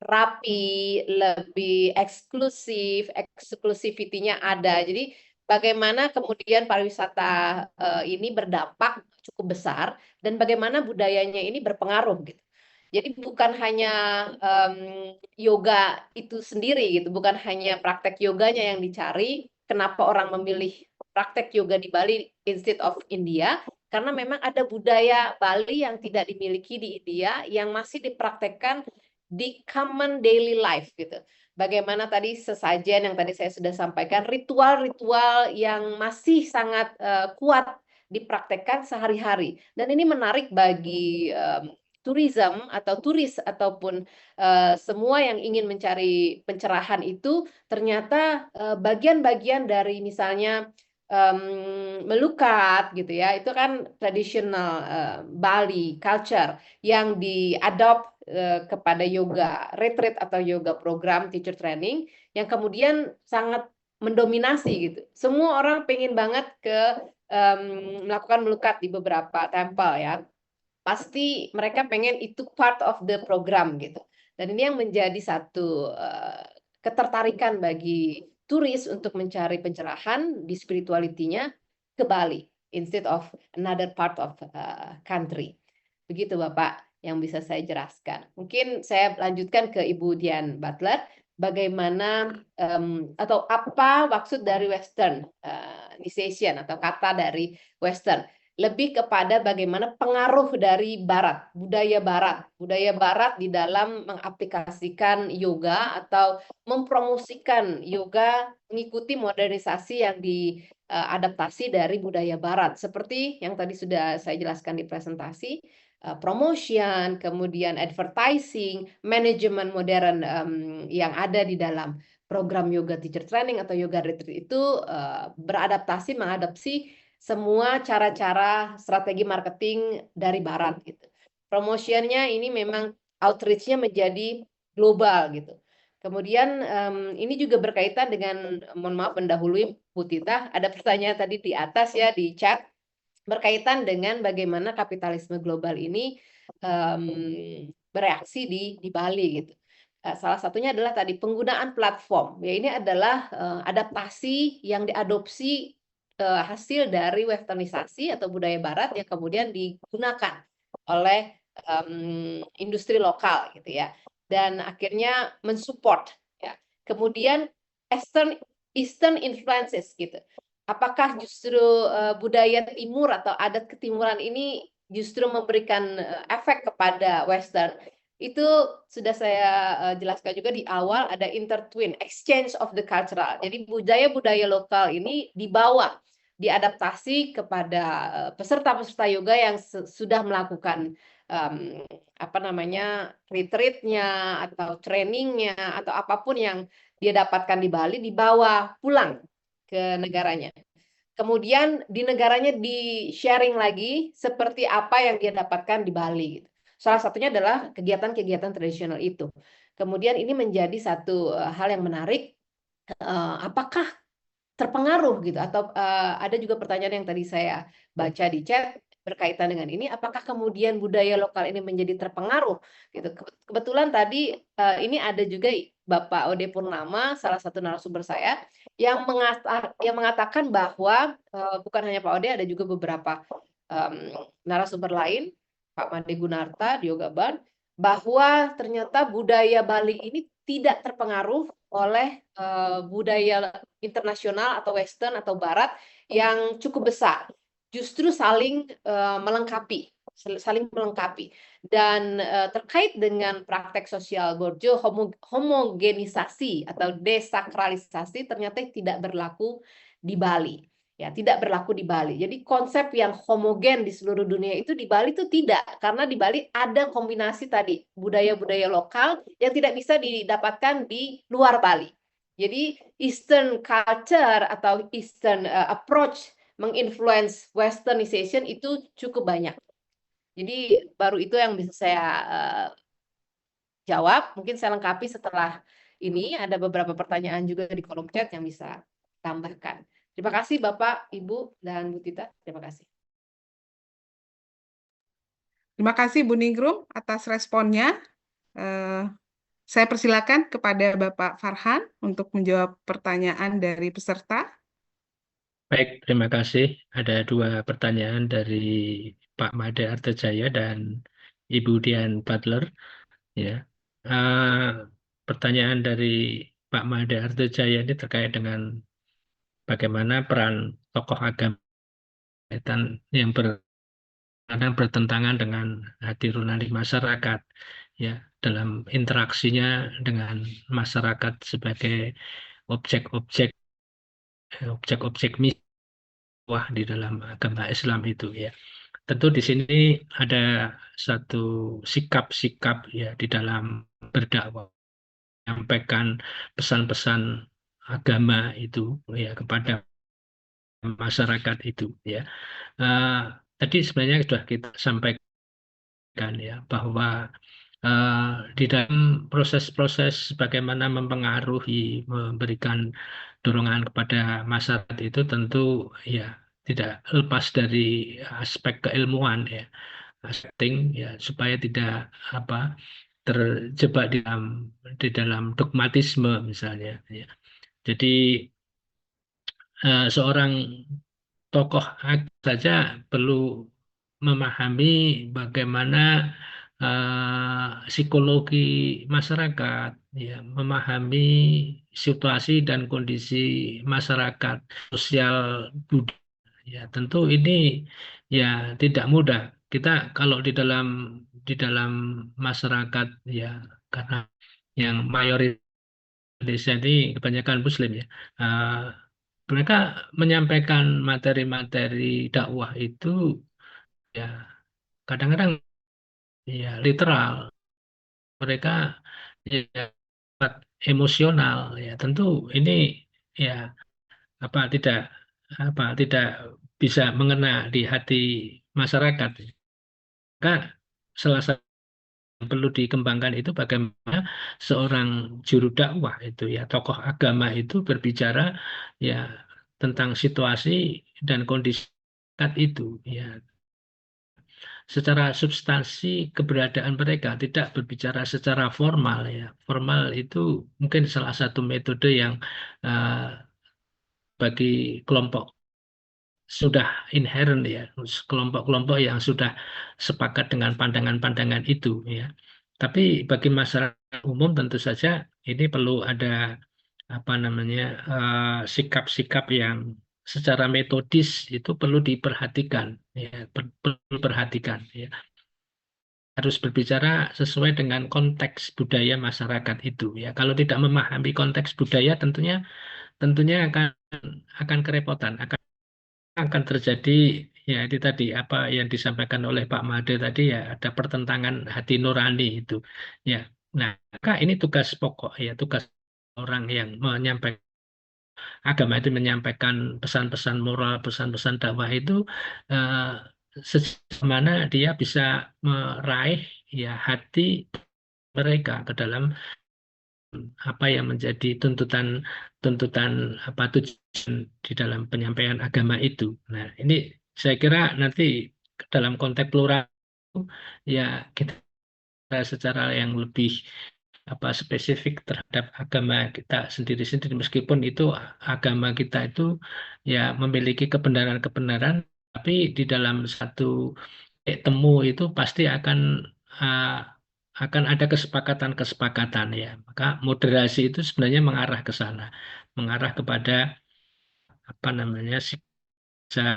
rapi, lebih eksklusif, eksklusivitinya ada. Jadi bagaimana kemudian pariwisata ini berdampak cukup besar dan bagaimana budayanya ini berpengaruh gitu. Jadi bukan hanya yoga itu sendiri gitu, bukan hanya praktek yoganya yang dicari. Kenapa orang memilih praktek yoga di Bali instead of India? Karena memang ada budaya Bali yang tidak dimiliki di India yang masih dipraktekkan di common daily life gitu. Bagaimana tadi sesajen yang tadi saya sudah sampaikan, ritual-ritual yang masih sangat kuat dipraktekkan sehari-hari. Dan ini menarik bagi tourism atau turis ataupun semua yang ingin mencari pencerahan itu ternyata bagian-bagian dari misalnya melukat gitu ya, itu kan tradisional Bali culture yang diadopt kepada yoga retreat atau yoga program teacher training yang kemudian sangat mendominasi gitu. Semua orang pengen banget melakukan melukat di beberapa temple ya. Pasti mereka pengen itu part of the program gitu. Dan ini yang menjadi satu ketertarikan bagi turis untuk mencari pencerahan di spiritualitinya ke Bali instead of another part of country. Begitu Bapak yang bisa saya jelaskan. Mungkin saya lanjutkan ke Ibu Dian Butler. Bagaimana atau apa maksud dari Westernization atau kata dari Western? Lebih kepada bagaimana pengaruh dari Barat, budaya Barat di dalam mengaplikasikan yoga atau mempromosikan yoga mengikuti modernisasi yang diadaptasi dari budaya Barat. Seperti yang tadi sudah saya jelaskan di presentasi, promotion, kemudian advertising, manajemen modern yang ada di dalam program yoga teacher training atau yoga retreat itu beradaptasi, mengadopsi semua cara-cara strategi marketing dari barat gitu. Promotionnya ini memang outreach-nya menjadi global gitu. Kemudian ini juga berkaitan dengan, mohon maaf mendahului Bu Tita, ada pertanyaan tadi di atas ya di chat berkaitan dengan bagaimana kapitalisme global ini bereaksi di Bali gitu. Salah satunya adalah tadi penggunaan platform. Ya ini adalah adaptasi yang diadopsi hasil dari westernisasi atau budaya barat yang kemudian digunakan oleh industri lokal gitu ya. Dan akhirnya mensupport ya. Kemudian Eastern influences gitu. Apakah justru budaya timur atau adat ketimuran ini justru memberikan efek kepada Western? Itu sudah saya jelaskan juga di awal, ada intertwin, exchange of the cultural. Jadi budaya-budaya lokal ini dibawa, diadaptasi kepada peserta-peserta yoga yang sudah melakukan retreatnya atau trainingnya atau apapun yang dia dapatkan di Bali, dibawa pulang ke negaranya. Kemudian di negaranya di-sharing lagi seperti apa yang dia dapatkan di Bali. Salah satunya adalah kegiatan-kegiatan tradisional itu. Kemudian ini menjadi satu hal yang menarik. Apakah terpengaruh gitu? Atau ada juga pertanyaan yang tadi saya baca di chat berkaitan dengan ini, apakah kemudian budaya lokal ini menjadi terpengaruh gitu. Kebetulan tadi ini ada juga Bapak Ode Purnama, salah satu narasumber saya, yang mengatakan bahwa bukan hanya Pak Ode, ada juga beberapa narasumber lain, Pak Made Gunarta di Yoga Barn, bahwa ternyata budaya Bali ini tidak terpengaruh oleh budaya internasional atau Western atau Barat yang cukup besar. Justru saling melengkapi, dan terkait dengan praktek sosial Borjo, homogenisasi atau desakralisasi ternyata tidak berlaku di Bali. Ya, tidak berlaku di Bali. Jadi konsep yang homogen di seluruh dunia itu di Bali itu tidak, karena di Bali ada kombinasi tadi budaya-budaya lokal yang tidak bisa didapatkan di luar Bali. Jadi Eastern culture atau Eastern approach menginfluence westernization itu cukup banyak. Jadi baru itu yang bisa saya jawab. Mungkin saya lengkapi setelah ini. Ada beberapa pertanyaan juga di kolom chat yang bisa tambahkan. Terima kasih Bapak, Ibu, dan Bu Tita. Terima kasih. Terima kasih Bu Ningrum atas responnya. Saya persilakan kepada Bapak Farhan untuk menjawab pertanyaan dari peserta. Baik, terima kasih. Ada dua pertanyaan dari Pak Made Artajaya dan Ibu Dian Butler. Ya, pertanyaan dari Pak Made Artajaya ini terkait dengan bagaimana peran tokoh agama yang kadang bertentangan dengan hati nurani masyarakat, ya, dalam interaksinya dengan masyarakat sebagai objek-objek wah di dalam agama Islam itu ya. Tentu di sini ada satu sikap-sikap ya di dalam berdakwah, menyampaikan pesan-pesan agama itu ya kepada masyarakat itu ya. Tadi sebenarnya sudah kita sampaikan ya bahwa di dalam proses-proses bagaimana mempengaruhi, memberikan dorongan kepada masyarakat itu tentu ya tidak lepas dari aspek keilmuan ya, setting ya supaya tidak terjebak di dalam dogmatisme misalnya ya. Jadi seorang tokoh saja perlu memahami bagaimana psikologi masyarakat, ya, memahami situasi dan kondisi masyarakat, sosial budaya. Ya, tentu ini ya tidak mudah. Kita kalau di dalam masyarakat ya karena yang mayoritas Indonesia ini kebanyakan Muslim ya. Mereka menyampaikan materi-materi dakwah itu ya kadang-kadang ya literal. Mereka ya, emosional ya tentu ini ya tidak bisa mengena di hati masyarakat. Maka salah satu yang perlu dikembangkan itu bagaimana seorang juru dakwah itu ya tokoh agama itu berbicara ya tentang situasi dan kondisi saat itu ya secara substansi keberadaan mereka, tidak berbicara secara formal ya. Formal itu mungkin salah satu metode yang bagi kelompok sudah inherent ya, kelompok-kelompok yang sudah sepakat dengan pandangan-pandangan itu ya. Tapi bagi masyarakat umum tentu saja ini perlu ada sikap-sikap yang secara metodis itu perlu diperhatikan ya, perlu diperhatikan ya. Harus berbicara sesuai dengan konteks budaya masyarakat itu ya. Kalau tidak memahami konteks budaya tentunya akan kerepotan, akan terjadi ya itu tadi apa yang disampaikan oleh Pak Made tadi ya ada pertentangan hati nurani itu ya. Nah, maka ini tugas pokok ya, tugas orang yang menyampaikan agama itu menyampaikan pesan-pesan moral, pesan-pesan dakwah itu sejauh mana dia bisa meraih ya hati mereka ke dalam apa yang menjadi tuntutan tujuan di dalam penyampaian agama itu. Nah, ini saya kira nanti dalam konteks plural ya kita secara yang lebih spesifik terhadap agama kita sendiri-sendiri meskipun itu agama kita itu ya memiliki kebenaran-kebenaran tapi di dalam satu temu itu pasti uh, akan ada kesepakatan-kesepakatan ya. Maka moderasi itu sebenarnya mengarah ke sana, mengarah kepada bisa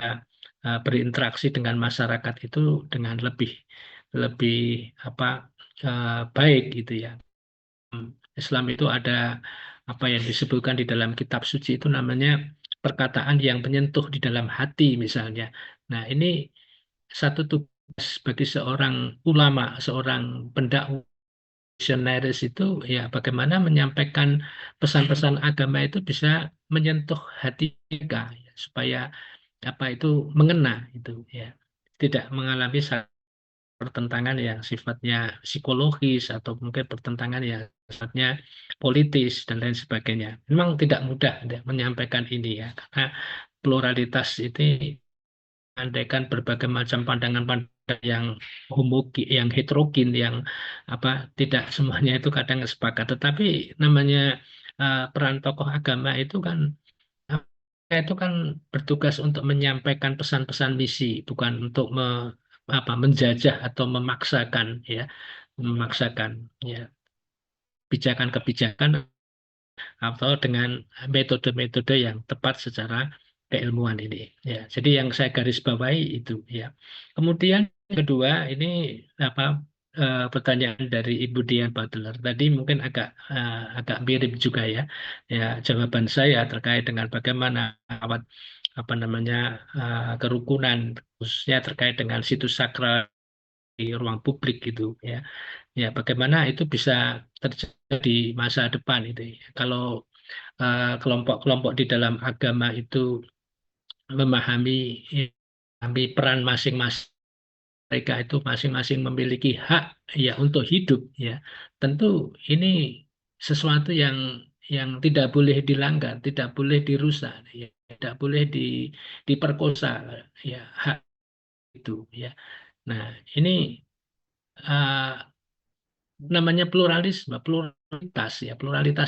berinteraksi dengan masyarakat itu dengan lebih lebih baik gitu ya. Islam itu ada apa yang disebutkan di dalam kitab suci itu namanya perkataan yang menyentuh di dalam hati misalnya. Nah, ini satu tugas bagi seorang ulama, seorang pendakwah visionaris itu ya bagaimana menyampaikan pesan-pesan agama itu bisa menyentuh hati mereka ya, supaya itu mengena itu ya. Tidak mengalami pertentangan yang sifatnya psikologis atau mungkin pertentangan yang sifatnya politis dan lain sebagainya. Memang tidak mudah ya, menyampaikan ini ya, karena pluralitas ini andaikan berbagai macam pandangan-pandangan yang yang heterogen, yang tidak semuanya itu kadang sepakat. Tetapi namanya peran tokoh agama itu kan bertugas untuk menyampaikan pesan-pesan misi, bukan untuk menjajah atau memaksakan ya kebijakan atau dengan metode-metode yang tepat secara keilmuan ini ya. Jadi yang saya garis bawahi itu ya. Kemudian kedua ini pertanyaan dari Ibu Dian Butler tadi mungkin agak mirip juga ya. Ya, jawaban saya terkait dengan bagaimana kerukunan khususnya terkait dengan situs sakral di ruang publik gitu ya. Ya, bagaimana itu bisa terjadi di masa depan itu ya. Kalau kelompok-kelompok di dalam agama itu memahami peran masing-masing, mereka itu masing-masing memiliki hak ya untuk hidup ya. Tentu ini sesuatu yang tidak boleh dilanggar, tidak boleh dirusak ya, tidak boleh diperkosa ya hak itu ya. Nah, ini namanya pluralitas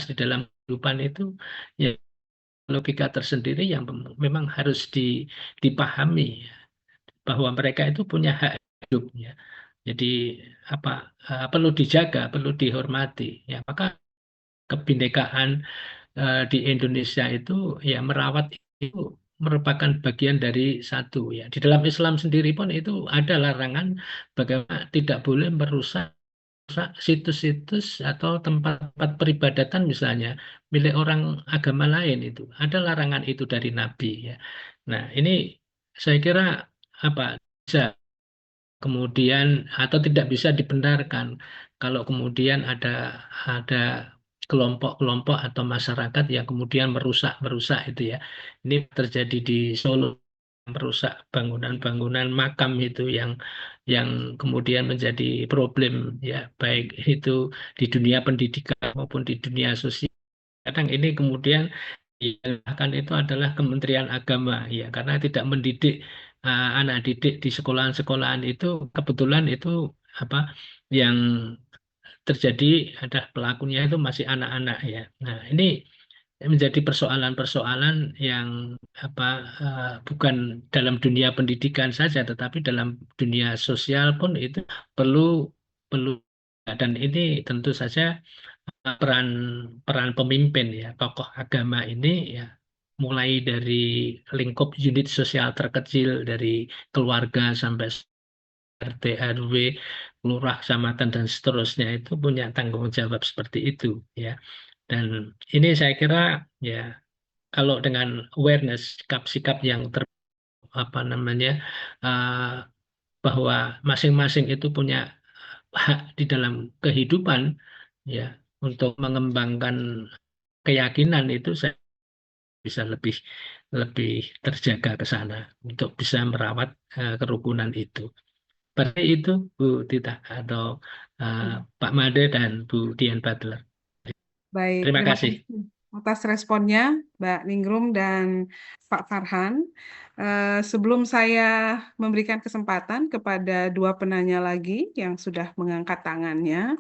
di dalam kehidupan itu ya logika tersendiri yang memang harus dipahami ya, bahwa mereka itu punya hak hidup ya. Jadi perlu dijaga, perlu dihormati ya. Maka kebinekaan di Indonesia itu ya merawat itu merupakan bagian dari satu ya. Di dalam Islam sendiri pun itu ada larangan bagaimana tidak boleh merusak situs-situs atau tempat-tempat peribadatan misalnya milik orang agama lain itu ada larangan itu dari Nabi ya. Nah ini saya kira bisa kemudian atau tidak bisa dibenarkan kalau kemudian ada kelompok-kelompok atau masyarakat yang kemudian merusak itu ya. Ini terjadi di Solo, merusak bangunan-bangunan makam itu yang kemudian menjadi problem ya, baik itu di dunia pendidikan maupun di dunia sosial. Kadang ini kemudian yang akan itu adalah Kementerian Agama ya, karena tidak mendidik anak didik di sekolahan-sekolahan itu, kebetulan itu apa yang terjadi ada pelakunya itu masih anak-anak ya. Nah, ini menjadi persoalan-persoalan yang bukan dalam dunia pendidikan saja, tetapi dalam dunia sosial pun itu perlu perlu dan ini tentu saja peran peran pemimpin ya, tokoh agama ini ya, mulai dari lingkup unit sosial terkecil dari keluarga sampai RT RW, lurah, kecamatan dan seterusnya itu punya tanggung jawab seperti itu ya. Dan ini saya kira ya, kalau dengan awareness sikap-sikap yang uh, bahwa masing-masing itu punya hak di dalam kehidupan ya, untuk mengembangkan keyakinan itu, saya bisa lebih lebih terjaga ke sana untuk bisa merawat kerukunan itu. Seperti itu Bu Tita atau Pak Made dan Bu Dian Butler. Baik, Terima terima kasih. kasih atas responnya Mbak Ningrum dan Pak Farhan. Sebelum saya memberikan kesempatan kepada dua penanya lagi yang sudah mengangkat tangannya,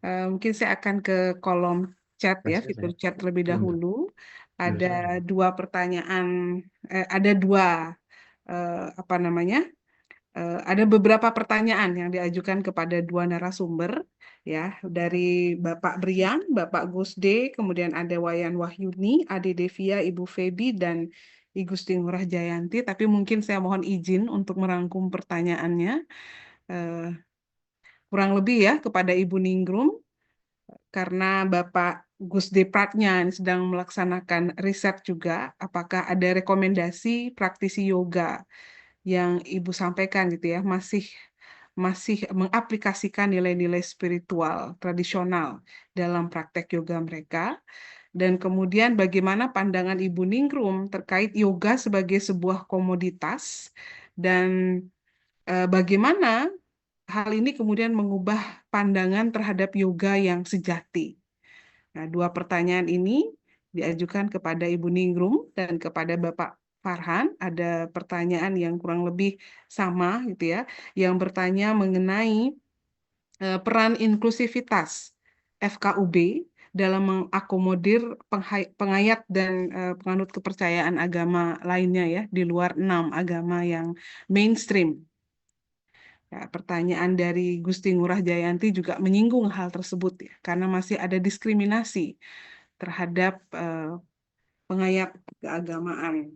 mungkin saya akan ke kolom chat ya, fitur chat terlebih dahulu. Ada dua pertanyaan, ada dua ada beberapa pertanyaan yang diajukan kepada dua narasumber ya, dari Bapak Brian, Bapak Gusde, kemudian ada Wayan Wahyuni, Ade Devia, Ibu Febi, dan I Gusti Ngurah Jayanti. Tapi mungkin saya mohon izin untuk merangkum pertanyaannya kurang lebih ya kepada Ibu Ningrum, karena Bapak Gusde Pratnya sedang melaksanakan riset juga, apakah ada rekomendasi praktisi yoga yang Ibu sampaikan gitu ya, masih mengaplikasikan nilai-nilai spiritual tradisional dalam praktek yoga mereka. Dan kemudian bagaimana pandangan Ibu Ningrum terkait yoga sebagai sebuah komoditas, dan bagaimana hal ini kemudian mengubah pandangan terhadap yoga yang sejati. Nah, dua pertanyaan ini diajukan kepada Ibu Ningrum dan kepada Bapak Farhan. Ada pertanyaan yang kurang lebih sama gitu ya, yang bertanya mengenai peran inklusivitas FKUB dalam mengakomodir pengayat dan penganut kepercayaan agama lainnya ya, di luar 6 agama yang mainstream. Ya, pertanyaan dari Gusti Ngurah Jayanti juga menyinggung hal tersebut ya, karena masih ada diskriminasi terhadap pengayat keagamaan.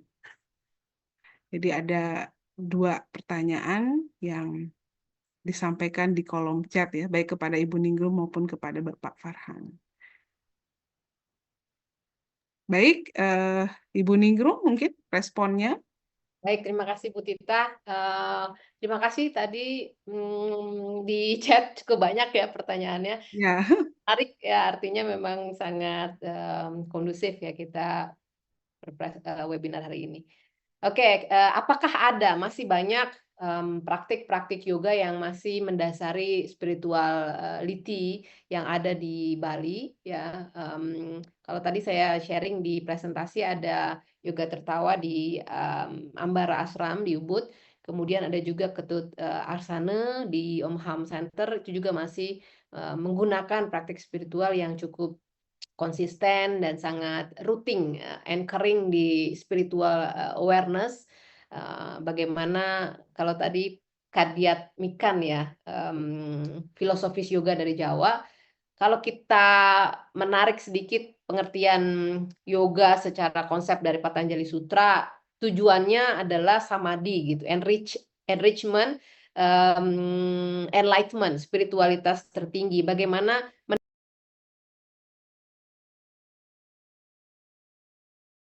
Jadi ada dua pertanyaan yang disampaikan di kolom chat ya, baik kepada Ibu Ningrum maupun kepada Bapak Farhan. Baik, Ibu Ningrum mungkin responnya. Baik, terima kasih Bu Tita. Terima kasih tadi di chat cukup banyak ya pertanyaannya. Ya. Menarik ya, artinya memang sangat kondusif ya kita webinar hari ini. Oke, apakah masih banyak praktik-praktik yoga yang masih mendasari spirituality yang ada di Bali ya? Kalau tadi saya sharing di presentasi ada yoga tertawa di Ambara Ashram di Ubud, kemudian ada juga Ketut Arsana di Om Ham Center, itu juga masih menggunakan praktik spiritual yang cukup konsisten dan sangat rutin, anchoring di spiritual awareness. Bagaimana kalau tadi Kadyat Mikan ya, filosofis yoga dari Jawa, kalau kita menarik sedikit pengertian yoga secara konsep dari Patanjali Sutra, tujuannya adalah samadhi gitu, enrichment, enlightenment, spiritualitas tertinggi. Bagaimana